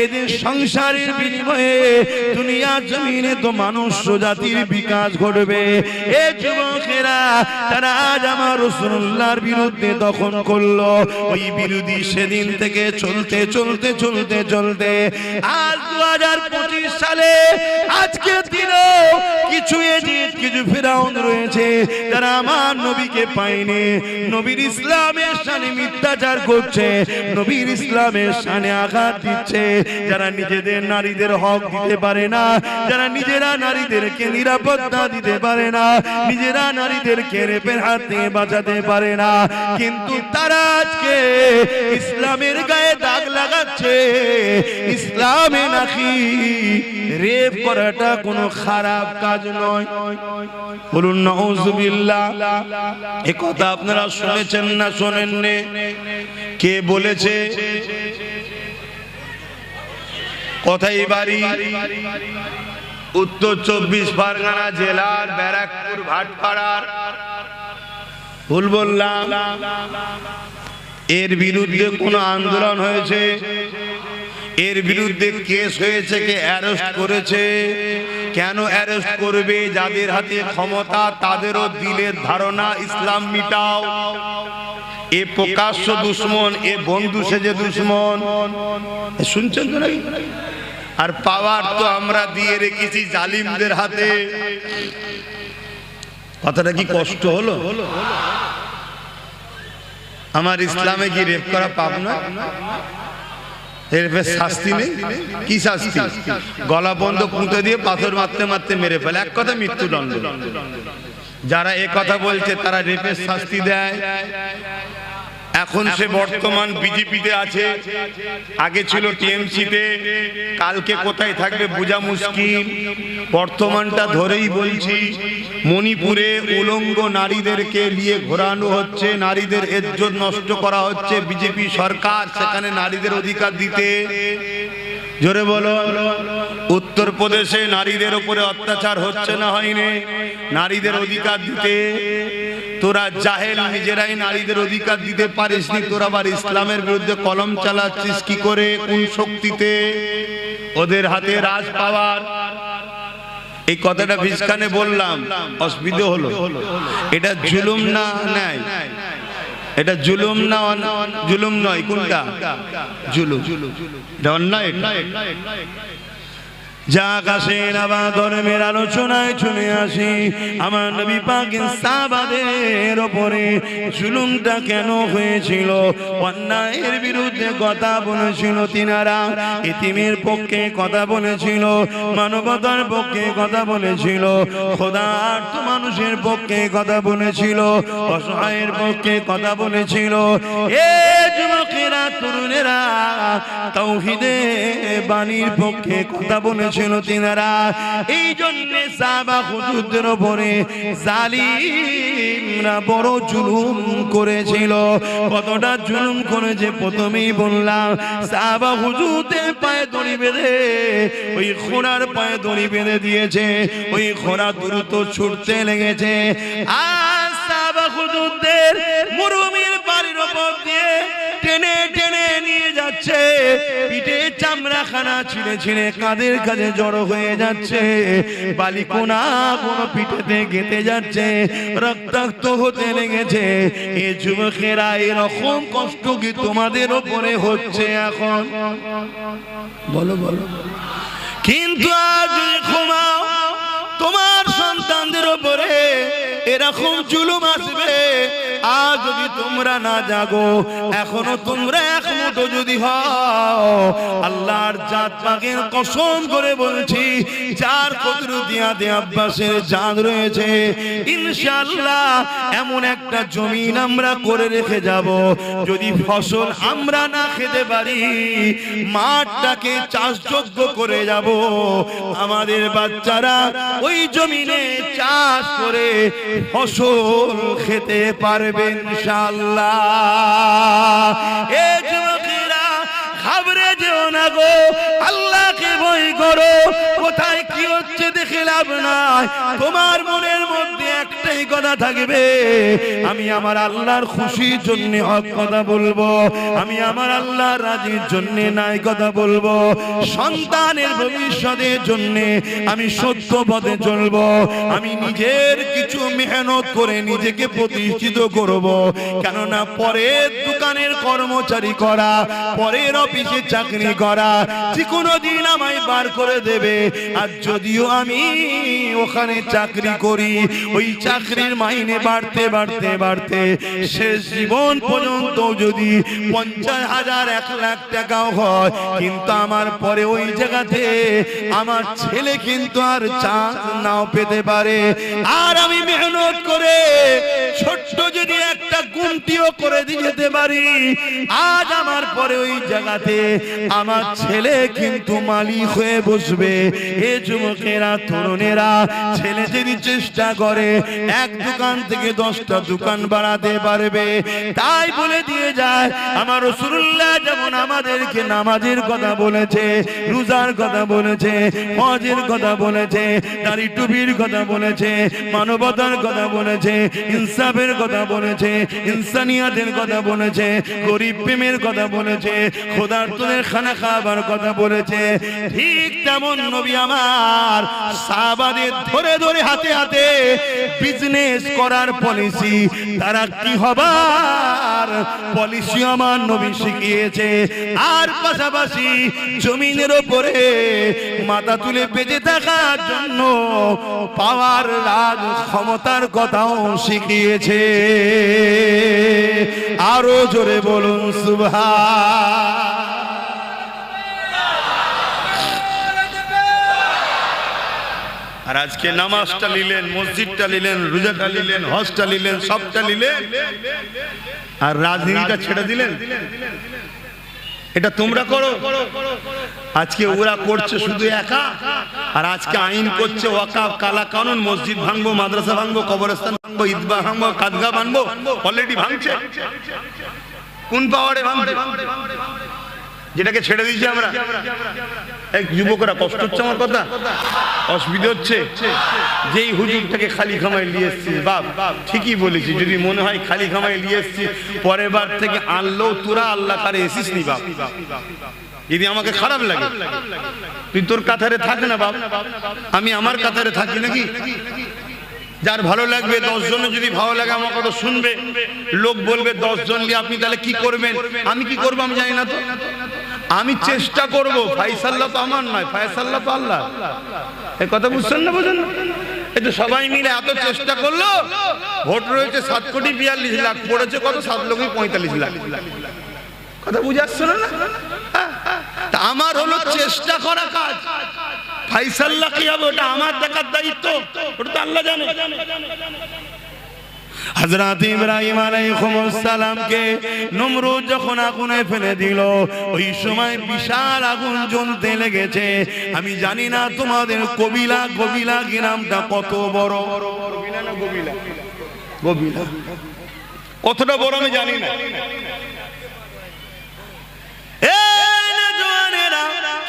এদের সংসারের বিনিময়ে দুনিয়া জমিনে তো মানুষ জাতির বিকাশ ঘটবে। এ যুবকেরা, তারা আজ আমার রাসূলুল্লাহর বিরুদ্ধে দখল করলো। ওই বিরোধী সেদিন থেকে চলতে চলতে চলতে চলতে আজ 2025 সালে আজকের দিনেও কিছু এজিদ, কিছু ফিরাউন রয়েছে যারা আমার নবীকে পায়নি, নবীর ইসলামের শানে মিথ্যাচার করছে, নবীর ইসলামের শানে আঘাত দিচ্ছে, যারা নিজেদের নারীদের হক দিতে পারে না, যারা নিজেরা নারীদেরকে নিরাপত্তা দিতে পারে না, নিজেরা নারীদেরকে রেপের হাত থেকে বাঁচাতে পারে না, কিন্তু তারা আজকে ইসলামের গায়ে দাগ লাগাচ্ছে। ইসলামে নাকি রেপ করাটা কোনো খারাপ কাজ নয়। বলুন নাউযুবিল্লাহ। এই কথা আপনারা শুনেছেন না শোনেননি? কে বলেছে? কোথায় বাড়ি? উত্তর 24 পরগনা জেলার ব্যারাকপুর ভাটপাড়ার। ভুল বললাম? এর বিরুদ্ধে কোন আন্দোলন হয়েছে? এর বিরুদ্ধে কেস হয়েছে? কে অ্যারেস্ট করেছে? কেন অ্যারেস্ট করবে? যাদের হাতে ক্ষমতা তাদেরও দিলের ধারণা ইসলাম মিটাও। এ প্রকাশ্য দুশ্মন, এ বন্ধু সেজে দুশ্মন। শুনছেন তো নাকি? আর পাওয়ার তো আমরা দিয়ে রেখেছি জালিমদের হাতে। কথাটা কি কষ্ট হলো? আমার ইসলামে কি রেপ করা পাপ না? রেপের শাস্তি নেই? কি শাস্তি? গলা বন্ধ পুঁতে দিয়ে পাথর মারতে মারতে মেরে ফেলে, এক কথা মৃত্যুদণ্ড। যারা এ কথা বলছে তারা রেপের শাস্তি দেয়। এখন সে বর্তমান বিজেপিতে আছে, আগে ছিল টিএমসিতে, কালকে কোথায় থাকবে বোঝা মুশকিল। বর্তমানটা ধরেই বলছি, মণিপুরে উলঙ্গ নারীদেরকে নিয়ে ঘোরানো হচ্ছে, নারীদের ইজ্জত নষ্ট করা হচ্ছে। বিজেপি সরকার সেখানে নারীদের অধিকার দিতে, জোরে বলো। উত্তরপ্রদেশে নারীদের উপরে অত্যাচার হচ্ছে না হয়নি? নারীদের অধিকার দিতে তোরা জাহেল, নিজেরাই নারীদের অধিকার দিতে পারিসনি, তোরা আবার ইসলামের বিরুদ্ধে কলম চালাচ্ছিস কি করে? কোন শক্তিতে? ওদের হাতে রাজ পাওয়ার। এই কথাটা ভিসখানে বললাম, অসুবিধা হলো? এটা জুলুম না নাই? এটা জুলুম না? জুলুম নয়, কোনটা জুলুম? এটা অন্যায়। যাক আসেন আবার ধর্মের আলোচনায় চলে আসি। আমার নবী পাকের সাহাবাদের উপরে জুলুমটা কেন হয়েছিল? অন্যায়ের বিরুদ্ধে কথা বলেছিল তিনারা, ইতিমের পক্ষে কথা বলেছিল, মানবতার পক্ষে কথা বলেছিল, খোদার্থ মানুষের পক্ষে কথা বলেছিল, অসহায়ের পক্ষে কথা বলেছিল। এ যুবকেরা, তরুণেরা, তাওহীদের বাণীর পক্ষে কথা বলেছিল তিনারা। এই জন্য সাহাবা হুজুরদের উপরে জালিমরা বড় জুলুম করেছিল। কতটা জুলুম করেছে প্রথমেই বললাম। সাহাবা হুজুরদের পায়ে দড়ি বেঁধে, ওই ঘোড়ার পায়ে দড়ি বেঁধে দিয়েছে, ওই ঘোড়া দ্রুত ছুটতে লেগেছে। আর সাহাবা হুজুরদের মরুভূমির বাড়ির উপর দিয়ে টেনে টেনে নিয়ে যাচ্ছে, পিঠে চামড়াখানা ছিঁড়ে ছিঁড়ে কাঁধের কাছে জড়ো হয়ে যাচ্ছে, বালিকোনা কোনো পিঠেতে গেঁথে যাচ্ছে, রক্তাক্ত হতে লেগেছে। এ যুবকেরা, এরকম কষ্ট কি তোমাদের ওপরে হচ্ছে এখন? বলো বলো। কিন্তু আজ ঘুমাও, তোমার সন্তানদের ওপরে এরকম জুলুম আসবে। আজ যদি তোমরা না জাগো, এখনো তোমরা এক মুঠো যদি হও, আল্লাহর জাত পাকের কসম করে বলছি, যার কুদরতিয়াতে আব্বাসের জান রয়েছে, ইনশাআল্লাহ এমন একটা জমিন আমরা করে রেখে যাব, যদি ফসল আমরা না খেতে পারি, মাঠটাকে চাষযোগ্য করে যাব। আমাদের বাচ্চারা ওই জমিনে চাষ করে ফসল খেতে পারবে ইনশাআল্লাহ। এ যুবকেরা, ঘাবড়ে যেও না গো, আল্লাহকে ভয় করো। কোথায় কি হচ্ছে দেখে লাভ নাই। তোমার মনের মধ্যে একটাই কথা থাকবে, আমি আমার আল্লাহর খুশির জন্য হক কথা বলবো, আমি আমার আল্লাহর রাজির জন্য নাই কথা বলবো, সন্তানের ভবিষ্যতের জন্য আমি সত্য পথে চলবো, আমি নিজের কিছু মেহনত করে নিজেকে প্রতিষ্ঠিত করব। কেননা পরের দোকানের কর্মচারী করা, পরের অফিসে চাকরি করা, যে কোনো দিন আমায় বার করে দেবে। আর যদিও আমি ওখানে চাকরি করি, ওই চাকরির মাইনে বাড়তে বাড়তে বাড়তে শেষ জীবন পর্যন্ত যদি 50,000 1 লাখ টাকাও হয়, কিন্তু আমার পরে ওই জায়গাতে আমার ছেলে কিন্তু আর চান্স নাও পেতে পারে। আর আমি মেহনত করে ছোট্ট যদি একটা গুমটিও করে দিয়ে যেতে পারি, আজ আমার পরে ওই জায়গাতে আমার ছেলে কিন্তু মালিক হয়ে বসবে। এ যুবকেরা, তরুণেরা, ছেলে যদি চেষ্টা করে এক দোকান থেকে 10টা দোকান বাড়াতে পারবে। তাই বলে দিয়ে যায়, আমার রাসূলুল্লাহ যেমন আমাদেরকে নামাজের কথা বলেছে, রোজার কথা বলেছে, হজের কথা বলেছে, দাড়ি টুপির কথা বলেছে, মানবতার কথা বলেছে, ইনসাফের কথা বলেছে, ইনসানিয়াতের কথা বলেছে, গরিব প্রেমের কথা বলেছে, খোদার্তদের খানা খাবার কথা বলেছে। ঠিক তেমন নবী আমার সাহাবাদের ধরে ধরে হাতে হাতে বিজনেস করার পলিসি, তারা কি হবার পলিসি আমার নবী শিখিয়েছে। আর পাশাপাশি জমিনের উপরে মাথা তুলে বেঁচে থাকার জন্য পাওয়ার রাগ ক্ষমতার কথাও শিখিয়েছে। আরো জোরে বলুন সুবহান। আর আজকে নামাজটা নিলেন, মসজিদটা নিলেন, রোজাটা নিলেন, হজটা নিলেন, সবটা নিলেন, আর রাজনীতিটা ছেড়ে দিলেন। এটা তোমরা করো। আজকে ওরা করছে শুধু একা, আর আজকে আইন করছে ওয়াকাফ, কালা কানুন, মসজিদ ভাঙবো, মাদ্রাসা ভাঙবো, কবরস্থান ভাঙবো, ঈদগাহ ভাঙবো, কাদগা ভাঙবো। অলরেডি ভাঙছে। কোন পাওয়ারে ভাঙছে? যেটাকে ছেড়ে দিয়েছি আমরা। এক যুবকরা কষ্ট হচ্ছে আমার কথা, অসুবিধা হচ্ছে। যেই হুজুরটাকে খালি খামাই নিয়ে এসছিস, বাপ ঠিকই বলেছি, যদি মনে হয় খালি খামাই নিয়ে এসছিস, পরের বার থেকে আনলেও তোরা আল্লাহ কারে এসিস নি বাপ। যদি আমাকে খারাপ লাগে, তুই তোর কাতারে থাক না বাপ, আমি আমার কাতারে থাকি নাকি? যার ভালো লাগবে, 10 জনের যদি ভালো লাগে আমার কথা শুনবে, লোক বলবে 10 জন নিয়ে আপনি তাহলে কি করবেন? আমি কি করবো আমি জানি না তো, আমি চেষ্টা করব। ফায়সাল্লাহ তো আমার নয়, ফায়সাল্লাহ তো আল্লাহ। এই কথা বুঝছেন না? বুঝেন? এই তো সবাই মিলে এত চেষ্টা করলো, ভোট রয়েছে 7,42,00,000, পড়েছে কত? 7,45,00,000। কথা বুঝে আসছে না? তা আমার হলো চেষ্টা করা কাজ। ফায়সাল্লাহ কি হবে ওটা আমার দেখার দায়িত্ব, ওটা তো আল্লাহ জানে। হযরত ইব্রাহিম আলাইহিস সালামকে নমরুদ যখন আগুনে ফেলে দিল, ওই সময় বিশাল আগুন জ্বলতে লেগেছে। আমি জানি না তোমাদের কবিলা গ্রামটা কত বড়। কবিলা কতটা বড় আমি জানি না।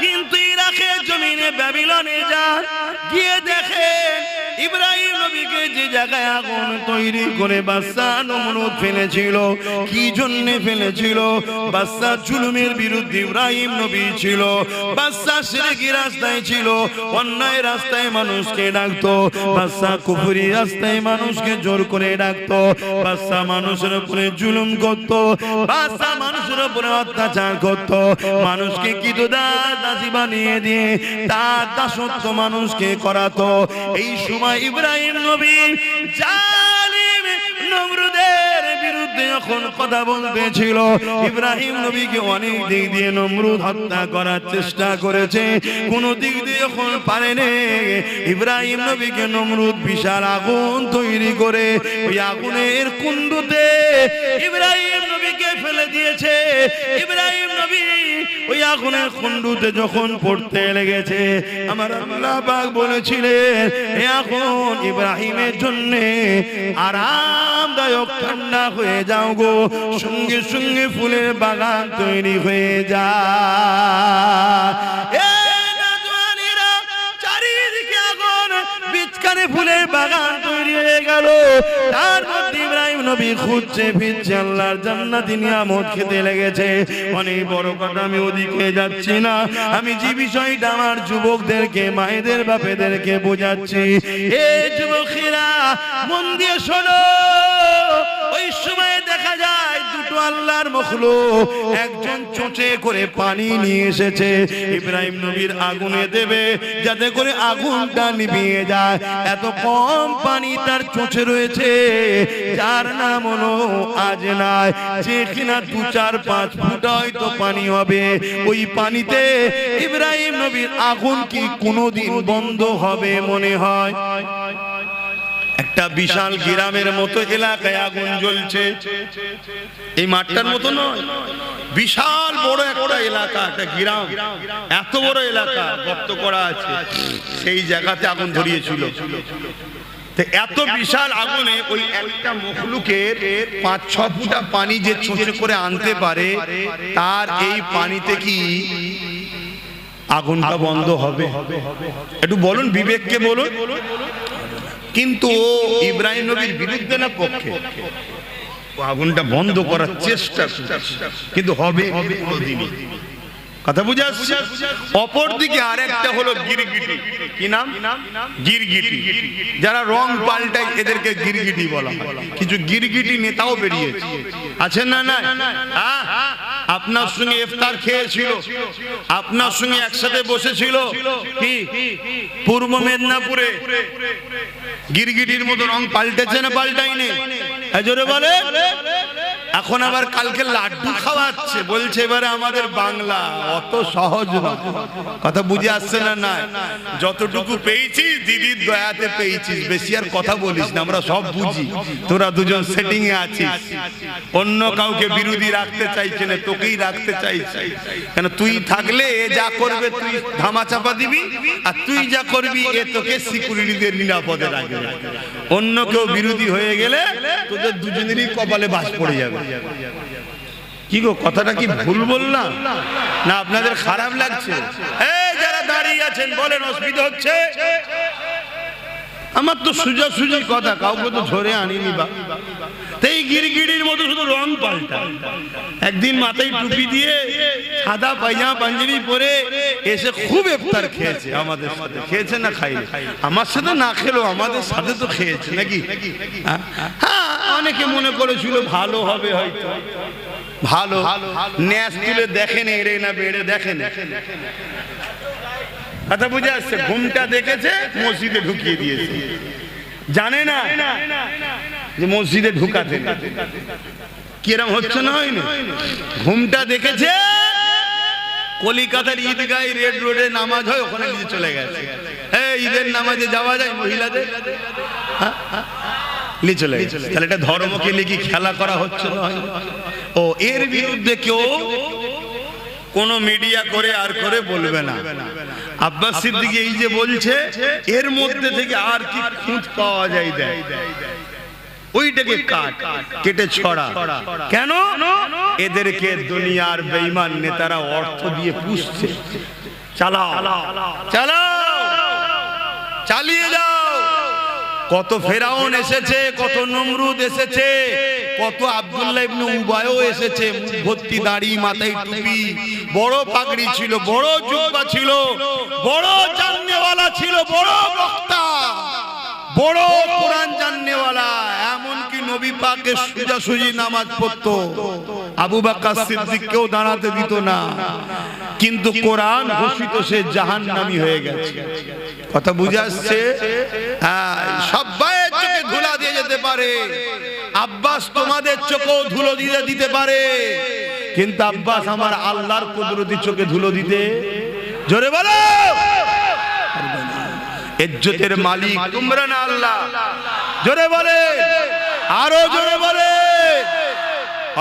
কিন্তু ইরাকের জমিনে ব্যাবিলনে যান, গিয়ে দেখেন ইব্রাহিম নবীকে যে জায়গায় আগুন তৈরি করে বাদশা নমরুদ ফেলেছিল, কি জন্য ফেলেছিল? বাদশা জুলুমের বিরুদ্ধে ইব্রাহিম নবী ছিল। বাদশা শিরকি রাস্তায় ছিল, অন্যায় রাস্তায় মানুষকে ডাকতো। বাদশা কুফরি রাস্তায় মানুষকে জোর করে ডাকতো। বাদশা মানুষের উপরে জুলুম করতো। বাদশা মানুষের উপরে অত্যাচার করতো। মানুষকে দাসী বানিয়ে দিয়ে তার দাসত্ব মানুষকে করাতো। এই সময় ইব্রাহিম নবী জালিম নমরুদের বিরুদ্ধে যখন কথা বলতেছিল, ইব্রাহিম নবীকে অনেক দিক দিয়ে নমরুদ হত্যা করার চেষ্টা করেছে, কোন দিক দিয়ে যখন পারেনি, ইব্রাহিম নবীকে নমরুদ বিশাল আগুন তৈরি করে ওই আগুনের কুণ্ডুতে ইব্রাহিম নবীকে ফেলে দিয়েছে। ইব্রাহিম নবী ওই আগুনের কুণ্ডুতে যখন পড়তে লেগেছে, আমার আল্লাহ পাক বলেছিলেন এই আগুন ইব্রাহিমের জন্য আরামদায়ক, ঠান্ডা হয়ে যাও গো। সঙ্গে সঙ্গে ফুলের বাগান তৈরি হয়ে যায়। চারিদিকে আগুন, বিচকানে ফুলের বাগান তৈরি হয়ে গেল। তার মধ্যে ইব্রাহিম নবী খুঁজছে ফিরছে, আল্লাহর জান্নাতি নিয়ামত খেতে লেগেছে। অনেক বড় কথা, আমি ওদিকে যাচ্ছি না। আমি যে বিষয়টা আমার যুবকদেরকে, মায়েদের বাপেদেরকে বোঝাচ্ছি, এ যুবকেরা মন দিয়ে শোনো। ওই সময় দেখা যায় দুটো আল্লাহর মখলুক, একজন চোঁচে করে পানি নিয়ে এসেছে ইব্রাহিম নবীর আগুনে দেবে, যাতে করে আগুনটা নিভিয়ে যায়। এত কম পানি তার চোঁচে রয়েছে, যার নাম হলো আজনাই, যে কিনা 2-4-5 ফুট হয়তো পানি হবে। ওই পানিতে ইব্রাহিম নবীর আগুন কি কোনোদিন বন্ধ হবে মনে হয়? একটা বিশাল গ্রামের মতো এলাকায় আগুন জ্বলছে, এই মাঠটার মতো নয়, বিশাল বড় একটা এলাকা, একটা গ্রাম, এত বড় এলাকা গর্ত করা আছে, সেই জায়গাতে আগুন ধরিয়েছিল। এত বিশাল আগুনে ওই একটা মখলুকের 5-6 ফুটা পানি যে ছুঁচে করে আনতে পারে, তার এই পানিতে কি আগুনটা বন্ধ হবে? একটু বলুন, বিবেককে বলুন। কিন্তু ইব্রাহিম নবীর বিরুদ্ধে না পক্ষে? আগুনটা বন্ধ করার চেষ্টা করছি, কিন্তু হবে কোনদিনই। কথা বুঝে আসছে? অপর দিকে আরেকটা হলো গিরগিটি। কি নাম? গিরগিটি। যারা রং পাল্টায় এদেরকে গিরগিটি বলা হয়। কিছু গিরগিটি নেতাও বেরিয়েছে, আছেন না? না, আপনার সঙ্গে ইফতার খেয়েছিল, আপনার সঙ্গে একসাথে বসেছিল, কি পূর্ব মেদিনীপুরে গিরগিটির মতো রং পাল্টেছে না পাল্টাইনি? জোরে বলে। এখন আবার কালকে লাড্ডু খাওয়াচ্ছে, বলছে এবারে আমাদের বাংলা। অত সহজ না, কথা বুঝে আসছে না? না, যতটুকু পেয়েছিস দিদির দয়াতে পেয়েছিস, বেশি আর কথা বলিস না, আমরা সব বুঝি। তোরা দুজন সেটিং এ আছিস, অন্য কাউকে বিরোধী রাখতে চাইছে না, তোকেই রাখতে চাইছে। কেন তুই থাকলে এ যা করবে তুই ধামা চাপা দিবি, আর তুই যা করবি এ তোকে সিকিউরিটিদের নিরাপদে রাখবে। অন্য কেউ বিরোধী হয়ে গেলে তোদের দুজনেরই কপালে বাস পড়ে যাবে। কি গো, কথাটা কি ভুল বললাম না? আপনাদের খারাপ লাগছে? এই যারা দাঁড়িয়ে আছেন বলেন, অসুবিধা হচ্ছে? আমার তো সোজাসুজি কথা, কাউকে তো ধরে আনিনি। বা এই গিরগিটির মতো শুধু রং পাল্টা। একদিন মাথায় টুপি দিয়ে সাদা পায়জামা পাঞ্জাবি পরে এসে খুব ইফতার খেয়েছে আমাদের সাথে। খেয়েছে না খাইনি? আমার সাথে না খেলো, আমাদের সাথে তো খেয়েছে নাকি? হ্যাঁ, অনেকে মনে করেছিল ভালো হবে, হয়তো ভালো ন্যাস তুলে দেখেন এড়ে না বেড়ে দেখেন। কথা বুঝে আসছে? ঘুমটা দেখেছে, মসজিদে ঢুকিয়ে দিয়েছে। জানে না যে মসজিদে ঢুকাতে কিরম হচ্ছে না হয়নি? ঘুমটা দেখেছে, কলিকাতার ঈদগাহ রেড রোডে নামাজ হয়, ওখানে নিয়ে চলে গেছে। ঈদের নামাজে যাওয়া যায় মহিলাদের? নিয়ে চলে গেছে। তাহলে এটা ধর্মকে নিয়ে কি খেলা করা হচ্ছে না? ও এর বিরুদ্ধে কেউ কোন মিডিয়া করে আর করে বলবে না। আব্বাস সিদ্দিকী এই যে বলছে, এর মধ্যে থেকে আর কি খুঁত পাওয়া যায়, দেয় ওইটাকে কেটে ছড়া। কেন? এদেরকে দুনিয়ার বেঈমান নেতারা অর্থ দিয়ে পুষছে। চালাও চালাও, চালিয়ে যাও। কত ফেরাউন এসেছে, কত নমরুদ এসেছে, কত আব্দুল্লাহ ইবনে উবায়ও এসেছে। ভর্তি দাড়ি, মাথায় টুপি, বড় পাগড়ি ছিল, বড় জুব্বা ছিল, বড় জাননেওয়ালা ছিল, বড় বক্তা, বড় কোরআন জাননেওয়ালা। এমনকি নবী পাকের সোজাসুজি নামাজ পড়তো। আবু বকর সিদ্দিককেও দাঁড়াতে দিত না, কিন্তু কোরআন ঘোষিত সে জাহান্নামী হয়ে গেছে। কথা বুঝে আসছে? হ্যাঁ, সবাই চোখে ধুলা দিয়ে যেতে পারে। আব্বাস তোমাদের চোখেও ধুলো দিয়ে দিতে পারে, কিন্তু আব্বাস আমার আল্লাহর কুদরতি চোখে ধুলো দিতে, জোরে বলো, ইজ্জতের মালিক তোমরা না আল্লাহ। জোরে বলে, আরো জোরে বলে।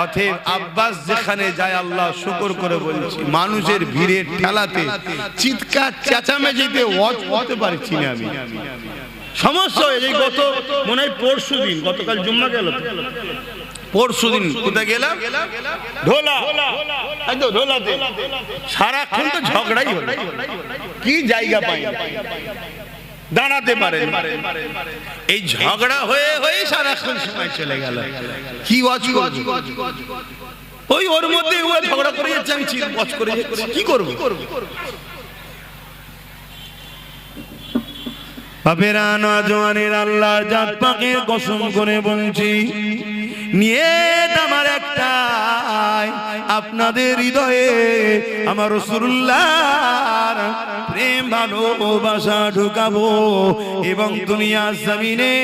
অতএব আব্বাস যেখানে যায়, আল্লাহ শুকর করে বলছি, মানুষের ভিড়ের ঠেলাতে, চিৎকার চেঁচামেচিতে ওয়াজ করতে পারছি না আমি। সমস্যা হয়ে যায়। গত মনে হয় পরশু দিন, গতকাল জুম্মা গেল, পরশু দিন কোথায় গেলাম? ঢোলা। ঢোলাতে সারাক্ষণ তো ঝগড়াই হলো, কি জায়গা পাই দাঁড়াতে পারে। এই ঝগড়া হয়ে হয়ে সারাক্ষণ সময় চলে গেল। কি ওয়াজ করব? ওই ওর মধ্যে ও ঝগড়া করে যাচ্ছে, আমি ওয়াজ করে যাচ্ছি, কি করব? বাপেরা, নওজওয়ানের আল্লাহর জাত পাকের কসম করে বলছি, নিয়ত আমার একটাই, আপনাদের হৃদয়ে আমার রাসূলুল্লাহর প্রেম ভালোবাসা ঢুকাবো, এবং দুনিয়ার জমিনে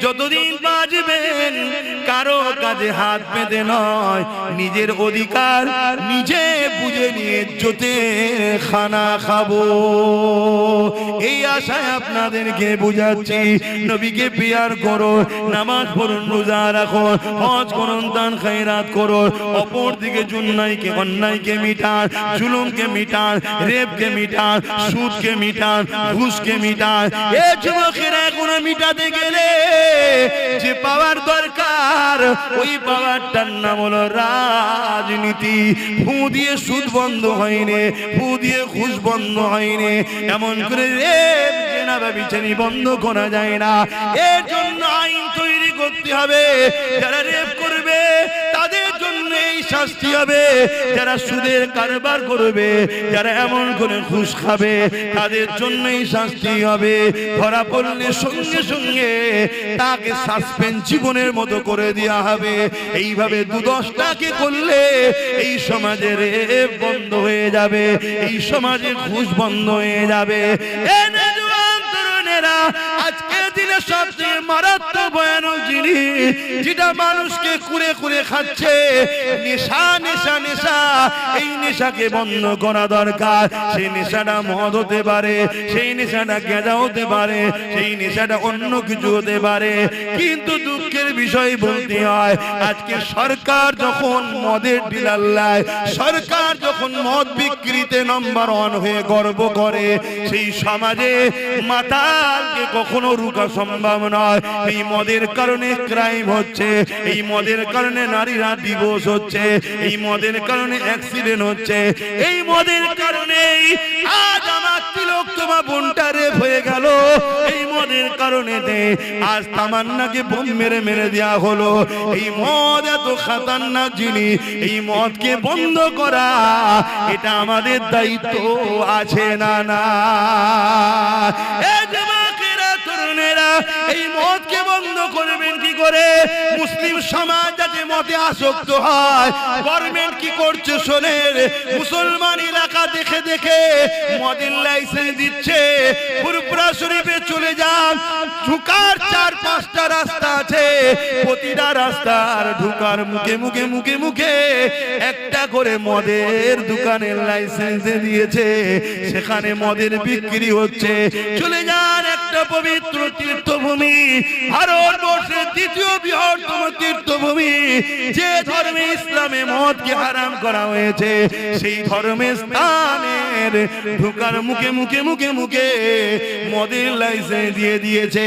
যতদিন বাঁচবেন কারো কাজে হাত পেতে নয়, নিজের অধিকার নিজে বুঝে নিয়ে ইজ্জতের খানা খাবো। এই আশায় আপনাদেরকে বুঝাচ্ছি, নবীকে পিয়ার করো, নামাজ পড়ুন, রোজা রাখুন, হজ করুন, দান খায়রাত করুন। অপর দিকে জুন্নাইকে, অন্যায়কে মিটান, জুলুমকে মিটান, রেপকে মিটান, সুদকে মিটান, ঘুষকে মিটান। এ যুবকেরা এখন মিটাতে গেলে যে পাওয়ার দরকার, ওই পাওয়ারটার নাম হলো রাজনীতি। ফু দিয়ে সুদ বন্ধ হয়নি, ফু দিয়ে ঘুষ বন্ধ হয়নি, এমন করে রেপ জেনা ব্যভিচারী বন্ধ করা যায় না। এর জন্য আইন তৈরি করতে হবে। যারা রেপ করবে শাস্তি হবে যারা সুদের কারবার করবে, যারা এমন করে ঘুষ খাবে, তাদের জন্যই শাস্তি হবে। ধরা পড়লে সঙ্গে সঙ্গে তাকে সাসপেন্ড জীবনের মতো করে দেওয়া হবে। এইভাবে ২-১০টাকে করলে এই সমাজের রেপ বন্ধ হয়ে যাবে, এই সমাজে ঘুষ বন্ধ হয়ে যাবে। আজকের দিনে সবচেয়ে মারাত্মক ভয়ানক জিনিস যেটা মানুষকে কুড়ে কুড়ে খাচ্ছে, নেশা নেশা নেশা। এই নেশাকে বন্ধ করা দরকার। সেই নেশাটা মদ হতে পারে, সেই নেশাটা গাঁজা হতে পারে, সেই নেশাটা অন্য কিছু হতে পারে। কিন্তু দুঃখের বিষয় বলতে হয়, আজকে সরকার যখন মদের ডিলার লায়, সরকার যখন মদ বিক্রিতে নম্বর 1 হয়ে গর্ব করে, সেই সমাজে মাতালকে কখনো রুকা সম্ভব নয়। এই মদের কারণে ক্রাইম হচ্ছে, এই মদের কারণে নারীরা ডিভোর্স হচ্ছে, এই মদের কারণে অ্যাক্সিডেন্ট হচ্ছে, এই মদের কারণেই আজ আমার তিলোত্তমা বোনটা রেপ হয়ে গেল। এই মদের কারণে আজ তামান্নাকে বোম মেরে মেরে দেওয়া হলো। এই মদ এত খাতারনাক জিনিস, এই মদকে বন্ধ করা এটা আমাদের দায়িত্ব আছে না না? এই মদকে বন্ধ করবেন কি করে? মুসলিম সমাজ যাতে মদে আসক্ত হয়, গভর্নমেন্ট কি করছে শোনেন। মুসলমান এলাকা দেখে দেখে মদের লাইসেন্স দিচ্ছে। ফুরফুরা শরীফে চলে যান, ঢুকার 4-5টা রাস্তা আছে, প্রতিটা রাস্তার ঢুকার মুখে মুখে মুখে মুখে একটা করে মদের দোকানের লাইসেন্স দিয়েছে, সেখানে মদের বিক্রি হচ্ছে। চলে যান একটা পবিত্র তীর্থভূমি, ভারতবর্ষের ২য় বৃহত্তম তীর্থভূমি, যে ধর্মে ইসলামে মদকে হারাম করা হয়েছে, সেই ধর্মের স্থানের ঢুকার মুখে মুখে মুখে মুখে মদের লাইসেন্স দিয়ে দিয়েছে।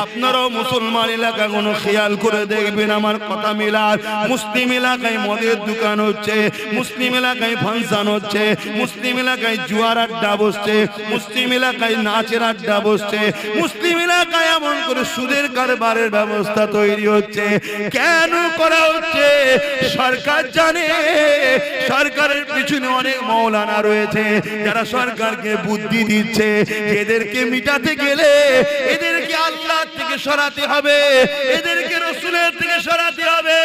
আপনারাও মুসলমান এলাকা কোনো খেয়াল করে দেখবেন, আমার কথা মিলার। মুসলিম এলাকায় মদের দোকান হচ্ছে, মুসলিম এলাকায় ফাংশন হচ্ছে, মুসলিম এলাকায় জুয়ার আড্ডা বসছে, মুসলিম এলাকায় নাচের আড্ডা বসছে, মুসলিম এলাকায় এমন করে সুদের কারবারের ব্যবস্থা তৈরি হচ্ছে। কেন করা হচ্ছে? সরকার জানে, সরকারের পিছনে অনেক মৌলানা রয়েছে যারা সরকারকে বুদ্ধি দিচ্ছে। এদেরকে মিটাতে গেলে এদেরকে আল্লাহ থেকে সরাতে হবে, এদেরকে রসুলের থেকে সরাতে হবে।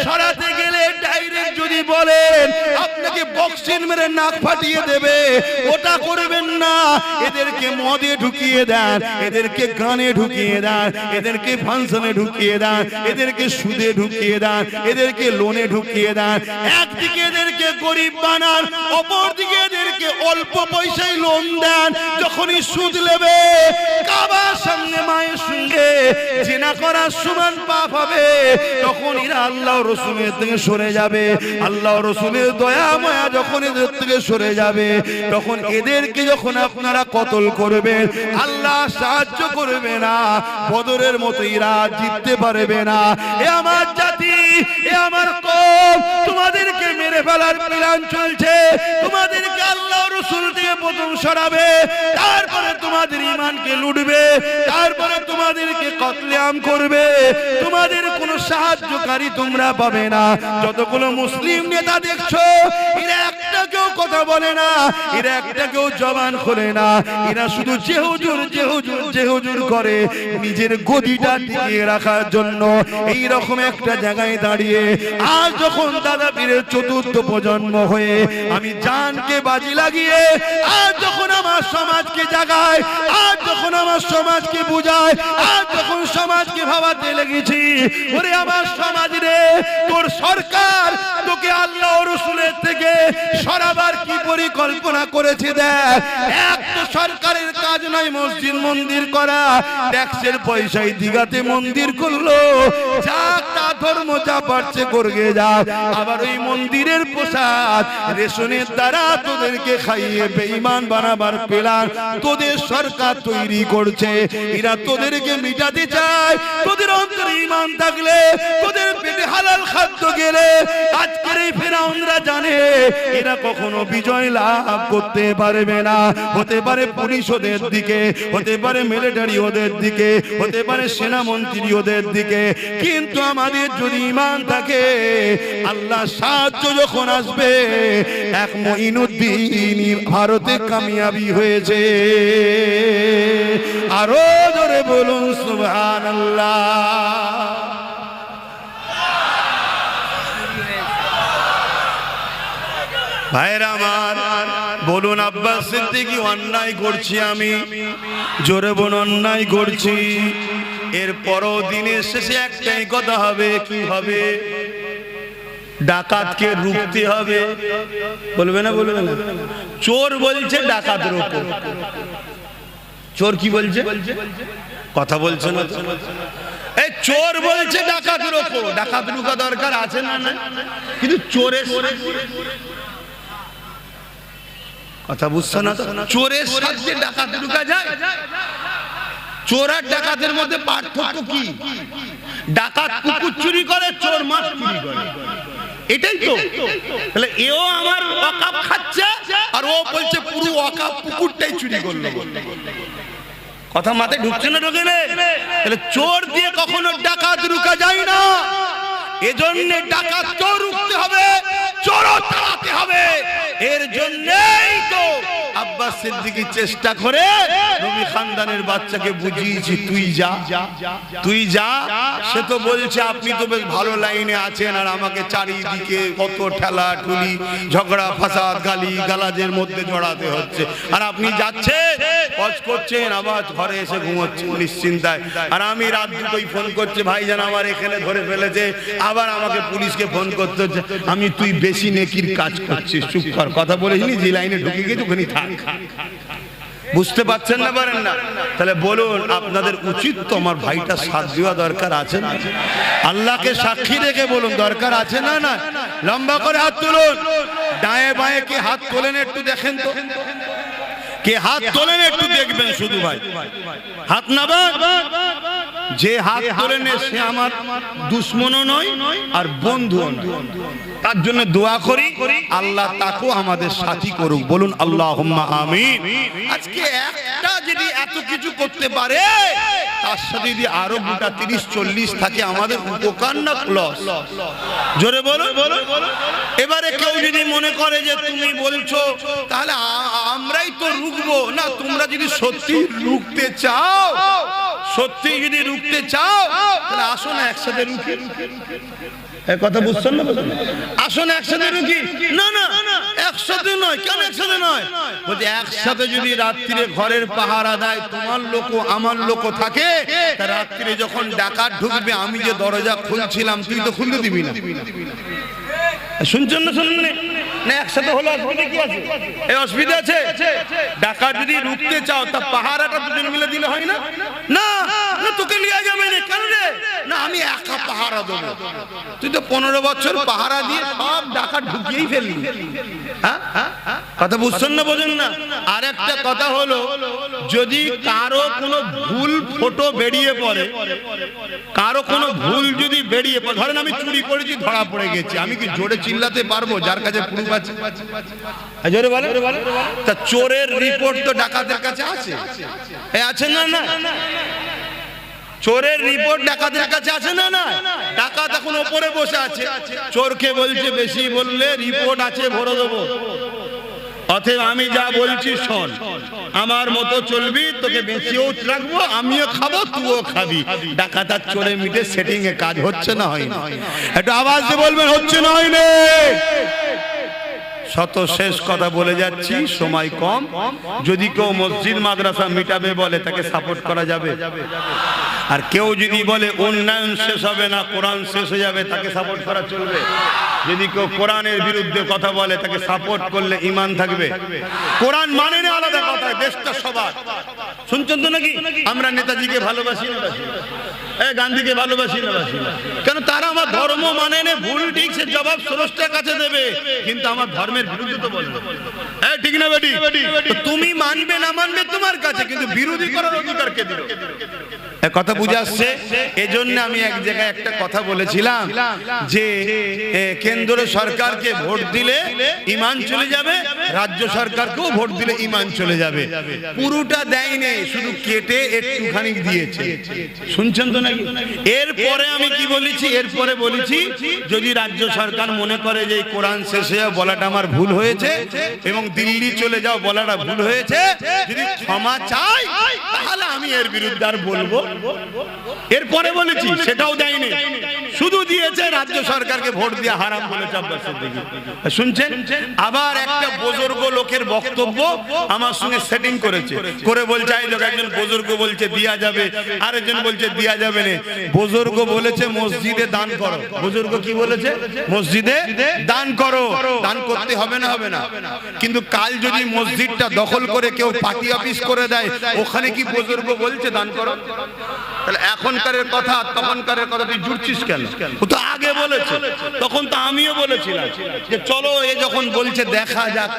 সরাতে গেলে ডাইরেক্ট যদি বলেন আপনাকে বক্সিং মেরে নাক ফাটিয়ে দেবে, ওটা করবেন না। এদেরকে মদে ঢুকিয়ে দেন, এদেরকে গানে ঢুকিয়ে দেন, এদেরকে ফাংশনে ঢুকিয়ে দেন, এদেরকে সুদে ঢুকিয়ে দেন, এদেরকে লোনে ঢুকিয়ে দেন। একদিকে এদেরকে গরিব বানান, অপরদিকে এদেরকে অল্প পয়সায় লোন দেন। যখনই সুদ নেবে, কাবার সামনে মায়ের সঙ্গে জিনা করার সমান পাপ হবে, তখন এরা আল্লাহ রসুলের থেকে সরে যাবে। আল্লাহ রসুলের দয়া মায়া যখন এদের থেকে সরে যাবে, তখন এদেরকে যখন আপনারা কতল করবেন, আল্লাহ সাহায্য করবে না। বদরের মতো এরা জিততে পারবে না। এ আমার জাতি, এ আমার কওম, তোমাদেরকে মেরে ফেলার প্ল্যান চলছে। তোমাদেরকে আল্লাহ রসুল থেকে প্রথম সরাবে, তারপরে তোমাদের ঈমানকে লুটবে, তারপরে তোমাদেরকে কতলেআম করবে। তোমাদের কোনো সাহায্যকারী তোমরা পাবে না। যতগুলো মুসলিম নেতা দেখছো, এরা একটা কেউ কথা বলে না, এরা একটা কেউ জবান খোলে না। এরা শুধু যে হুজুর যে হুজুর যে হুজুর করে নিজের গদিটা টিকিয়ে রাখার জন্য। এই রকম একটা জায়গায় দাঁড়িয়ে আজ যখন দাদা পীরের ৪র্থ প্রজন্ম হয়ে আমি জানকে বাজি লাগিয়ে আজ যখন আমার সমাজকে জাগায়, আজ যখন আমার সমাজকে বুঝায়, আজ যখন সমাজকে ভাবাতে লেগেছি, ওরে আমার সমাজ রে, তোর সরকার তোকে আল্লাহ রসুলের থেকে সরাবার কি পরিকল্পনা করেছে দেখ। এক তো সরকারের কাজ নয় মসজিদ মন্দির করা, ট্যাক্সের পয়সায় দিঘাতে মন্দির করলো, যা তা ধর্ম যা পারছে করগে যা। আবার ওই মন্দিরের প্রসাদ রেশনের দ্বারা তোদেরকে খাইয়ে বেঈমান বানাবার প্ল্যান তোদের সরকার তৈরি করছে। এরা তোদেরকে মিটাতে চায়। তোদের অন্তরে ঈমান থাকলে, তোদের পেটে হালাল খাদ্য গেলে আজকের এই ফেরাউনরা জানে এরা কখনো বিজয় লাভ করতে পারবে না। হতে পারে পুলিশ ওদের দিকে, হতে পারে মিলিটারি ওদের দিকে, হতে পারে সেনামন্ত্রী ওদের দিকে, কিন্তু আমাদের যদি ঈমান থাকে আল্লাহ সাহায্য যখন আসবে, এক মঈনুদ্দিন ভারতে কামিয়াবি হয়েছে। আরো জোরে বলুন সুবহানাল্লাহ। ভাইরা আমার, বলুন আব্বাস সিদ্দিকী অন্যায় করছি আমি? জোরে বলুন অন্যায় করছি। এরপরও দিনের শেষে একটাই কথা হবে, কি হবে? ডাকাতকে রুখতে হবে। বলবে না? বলবে না? চোর বলছে ডাকাত রোকো। চোর কি বলছে? কথা বলছে না? এই চোর বলছে ডাকাত রোকো। ডাকাত রুকা দরকার আছে না? না, কিন্তু চোরের কথা বুঝছো না? চোরের সাথে ডাকাত রুকা যায়? চোর আর ডাকাতের মধ্যে পার্থক্য কি? ডাকাত কুকুর চুরি করে, চোর মাছ চুরি করে, এটাই তো। তাহলে এও আমার ওয়াকাফ খাচ্ছে আর ও বলছে পুরো ওয়াকাফ কুকুরটাই চুরি করলো। কথা মাথায় ঢুকছে না? ঢোকে না? তাহলে চোর দিয়ে কখনো ডাকাত রুকা যায় না। এজন্য ডাকাতকেও রুখতে হবে, চোরও তাড়াতে হবে। এর জন্যই তো আব্বাস সিদ্দিকী চেষ্টা করে নবী খানদানের বাচ্চাকে বুঝিয়েছি, তুই যা, তুই যা। সে তো বলছে আপনি তো বেশ ভালো লাইনে আছেন, আর আমাকে চারিদিকে কত ঠেলা ঠুলি, ঝগড়া ফাসাদ, গালি গালাজের মধ্যে জড়াতে হচ্ছে, আর আপনি যাচ্ছেন হজ করছেন, আবার ঘরে এসে ঘুমোচ্ছেন নিশ্চিন্তায়। আর আমি রাত দুটোই ফোন করছে, ভাইজান আমার এখানে ধরে ফেলেছে, আবার আমাকে পুলিশকে ফোন করতে হচ্ছে। আমি তুই বেশি নেকির কাজ করছিস, চুপ কর। কথা বলেছিনি যে লাইনে ঢুকে গেছে ওখানে থাক। বুঝতে পারছেন না? পারেন না? তাহলে বলুন আপনাদের উচিত তো আমার ভাইটা সাথ দেওয়া দরকার আছে না? আল্লাহকে সাক্ষী রেখে বলুন দরকার আছে না? না, লম্বা করে হাত তুলুন। ডায়ে বায়ে কে হাত তোলেন একটু দেখেন তো, কে হাত তোলেন একটু দেখবেন শুধু। ভাই হাত নামান। যে হাত তোলেন সে আমার দুশ্মনও নয় আর বন্ধুও নয়। তার জন্য দোয়া করি আল্লাহ তাকেও আমাদের সাথী করুক। বলুন আল্লাহুম্মা আমিন। আজকে একটা যদি এত কিছু করতে পারে, তার সাথে যদি আরো গোটা 30-40 থাকে, আমাদের উপকার না লস? জোরে বলুন। এবারে কেউ যদি মনে করে যে তুমি বলছো তাহলে আমরাই তো রুখবো না, তোমরা যদি সত্যি রুখতে চাও, সত্যি যদি রুখতে চাও তাহলে আসো না একসাথে রুখি। কথা বুঝছেন না? আসো না একসাথে রুখি। না না, একসাথে নয়। কেন একসাথে নয়? বলতে একসাথে যদি রাত্রিরে ঘরের পাহারা দেয়, তোমার লোক আমার লোক থাকে, তা রাত্রিরে যখন ডাকাত ঢুকবে, আমি যে দরজা খুলছিলাম তুই তো খুলতে দিবি না। শুনছেন না? শুনুন না, একসাথে হলো অসুবিধা কি আছে? এই অসুবিধা আছে? ডাকাত যদি রুখতে চাও তা পাহারাটা দুজন মিলে দিলে হয় না? না, তোকে লিয়া যাবে না। কেন রে? না, আমি একা পাহারা দেবো। তুই তো 15 বছর পাহারা দিয়ে সব ডাকাত ঢুকিয়েই ফেললি। হ্যাঁ, কথা বুঝছেন না? বোঝেন না? আর একটা কথা হলো, যদি কারো কোনো ভুল ফটো বেরিয়ে পড়ে, কারো কোনো ভুল যদি বেরিয়ে পড়ে, ধরেন আমি চুরি করেছি, ধরা পড়ে গেছি, আমি কি জোরে চিল্লাতে পারবো যার কাছে প্রুফ আছে? জোরে বলে। তা চোরের রিপোর্ট তো ডাকাতের কাছে আছে, আছে না? না, চোরের রিপোর্ট ডাকাতের কাছে আছে না? না, ডাকাত এখন ওপরে বসে আছে, চোরকে বলছে বেশি বললে রিপোর্ট আছে ভরে দেবো, অতএব আমি যা বলছি শোন, আমার মতো চলবি, তোকে বেঁচেও রাখবো, আমিও খাবো, তুইও খাবি। ডাকাত আর চোরে মিটে সেটিং এ কাজ হচ্ছে না? হয় না? একটু আওয়াজ দিয়ে বলবেন হচ্ছে না? হয় না? শত শেষ কথা বলে যাচ্ছি, সময় কম। যদি কেউ মসজিদ মাদ্রাসা মিটাবে বলে, তাকে সাপোর্ট করা যাবে। আর কেউ যদি বলে উন্নয়ন শেষ হবে না, কোরআন শেষ হয়ে যাবে, তাকে সাপোর্ট করা চলবে। যদি কেউ কোরআনের বিরুদ্ধে কথা বলে, তাকে সাপোর্ট করলে ঈমান থাকবে। কোরআন মানে না আলাদা কথা, দেশটা সবার। শুনছেন তো নাকি? আমরা নেতাজিকে ভালোবাসি না, গান্ধীকে ভালোবাসি না, কেন? তারা আমার ধর্ম মানে না, ভুল ঠিক সে জবাব স্রষ্টার কাছে দেবে, কিন্তু আমার ধর্মের বিরুদ্ধে তো বলবে। ঠিক না বেটি? তুমি মানবে না মানবে তোমার কাছে, কিন্তু বিরোধী করার অধিকার তর্কে দিল। কথা বুঝে আসছে? এজন্য আমি এক জায়গায় একটা কথা বলেছিলাম যে কেন্দ্র সরকারকে ভোট দিলে ঈমান চলে যাবে, রাজ্য সরকারকেও ভোট দিলে ঈমান চলে যাবে। পুরোটা দেয়নি, শুধু কেটে একটুখানি দিয়েছে। শুনছেন তো নাকি? এরপরে আমি কি বলেছি? এরপরে বলেছি যদি রাজ্য সরকার মনে করে যে কোরআন শেষে বলাটা আমার ভুল হয়েছে এবং দিল্লি চলে যাও বলাটা ভুল হয়েছে, যদি ক্ষমা চাই তাহলে আমি এর বিরুদ্ধে আর বলবো। এরপরে বলেছি সেটাও দেয়নি, শুধু দিয়েছে রাজ্য সরকারকে ভোট দিয়ে হারাম বলেছে আব্বাস সিদ্দিকী। শুনছেন? আবার একটা বুজুর্গ লোকের বক্তব্য আমার সঙ্গে সেটিং করেছে, করে বলছে এই লোক একজন বুজুর্গ বলছে দিয়া যাবে, আরেকজন বলছে দিয়া যাবে না। বুজুর্গ বলেছে মসজিদে দান করো। বুজুর্গ কি বলেছে? মসজিদে দান করো। দান করতে হবে না? হবে না। কিন্তু কাল যদি মসজিদটা দখল করে কেউ পার্টি অফিস করে দেয়, ওখানে কি বুজুর্গ বলছে দান করো? তাহলে এখনকার কথা তখনকার কথা তুই জুড়ছিস কেন? ও তো আগে বলেছে, তখন তো আমিও বলেছিলাম যে চলো এ যখন বলছে দেখা যাক,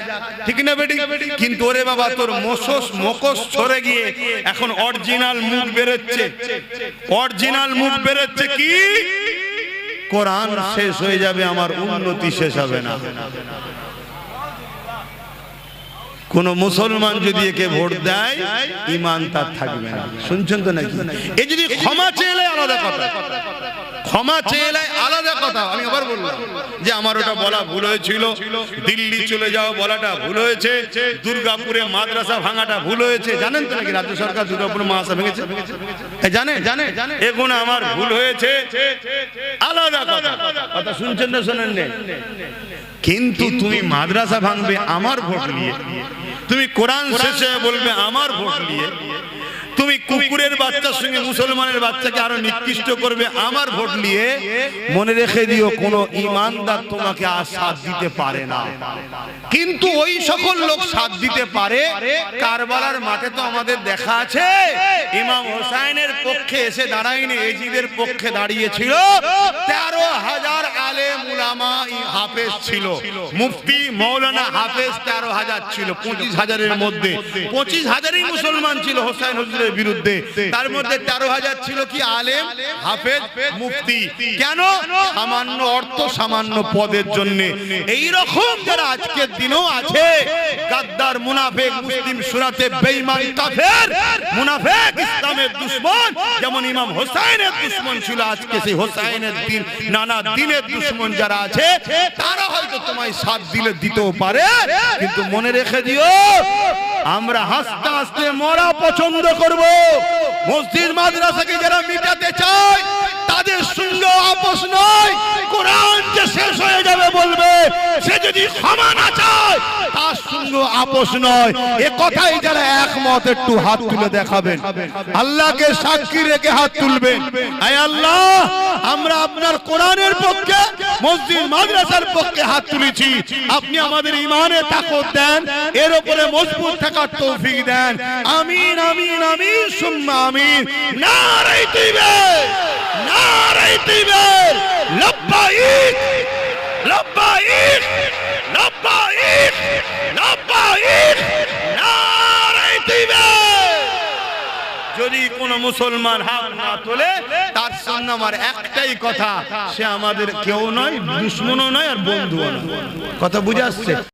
ঠিক না বেটি? কিন্তু ওরে বাবা তোর মুখোশ ছড়ে গিয়ে এখন অরিজিনাল মুখ বেরোচ্ছে। অরিজিনাল মুখ বেরোচ্ছে কি? কোরআন শেষ হয়ে যাবে, আমার উন্নতি শেষ হবে না। কোন মুসলমান যদি একে ভোট দেয় ঈমান তার থাকবে না। শুনছেন তো নাকি? এ যদি ক্ষমা চেয়ে আলাদা কথা, ক্ষমা চেয়ে আলাদা কথা। আমি আবার বললাম যে আমার ওটা বলা ভুল হয়েছিল, দিল্লি চলে যাও বলাটা ভুল হয়েছে, দুর্গাপুরে মাদ্রাসা ভাঙাটা ভুল হয়েছে। জানেন তো নাকি রাজ্য সরকার দুর্গাপুরে মাদ্রাসা ভেঙেছে? জানে এগুলো আমার ভুল হয়েছে, আলাদা কথা। কথা শুনছেন না শোনেন না? কিন্তু তুমি মাদ্রাসা ভাঙবে আমার ভোট নিয়ে, তুমি কোরআন শেষে বলবে আমার ভোট নিয়ে, তুমি কুকুরের বাচ্চার সঙ্গে মুসলমানের বাচ্চাকে আরো নিকৃষ্ট করবে আমার ভোট নিয়ে, মনে রেখে দিও কোন ঈমানদার তোমাকে আর সাথ দিতে পারে না। কিন্তু ওই সকল লোক সাথ দিতে পারে। কারবালার মাঠে তো আমাদের দেখা আছে, ইমাম হোসাইনের পক্ষে এসে দাঁড়ায়নি, এজিদের পক্ষে দাঁড়িয়েছিল 13,000 আলেম উলামা হাফেজ ছিল, মুফতি মৌলানা হাফেজ 13,000 ছিল। 25,000-এর মধ্যে 25,000-ই মুসলমান ছিল হোসাইন হুজুরের বিরুদ্ধে। তার মধ্যে 13,000 ছিল কি আলেম, হাফেজ, মুফতি। কেন? সামান্য অর্থ, সামান্য পদের জন্য। এই রকম যারা আজকের দিনেও আছে, গাদ্দার, মুনাফিক, মুসলিম সুরাতে বেঈমান, কাফের, মুনাফিক, ইসলামের দুশমন, যেমন ইমাম হোসাইনের দুশমন ছিল, আজকে সেই হোসাইনের দিন নানা দিনের দুশমন যারা আছে, তারা হয়তো তোমায় সাথ দিলে দিতেও পারে। কিন্তু মনে রেখে দিও, আমরা হাসতে হাসতে মরা পছন্দ করব। মসজিদ মাদ্রাসাকে যারা মিটাতে চায় তাদের সঙ্গে আপোষ নয়। কোরআন যে শেষ হয়ে যাবে বলবে, সে যদি ক্ষমা না চায় তার সঙ্গে আপোষ নয়। এ কথাই যারা একমত একটু হাত তুলে দেখাবেন, আল্লাহকে সাক্ষী রেখে হাত তুলবেন। আয় আল্লাহ, আমরা আপনার কোরআনের পক্ষে, মসজিদ মাদ্রাসার পক্ষে হাত তুলেছি। আপনি আমাদের ঈমানে তাকত দেন, এর উপরে মজবুত থাকার তৌফিক দেন। আমিন আমিন আমিন সুম্মা আমিন। নারে তাকবীর, নারে তাকবীর, লব্বাইক লব্বাইক লব্বাইক লব্বাইক, নারে তাকবীর। যদি কোন মুসলমান হাত না তোলে তার সামনে আমার একটাই কথা, সে আমাদের কেউ নয়, দুশমনও নয় আর বন্ধুও নয়। কথা বুঝে আসছে?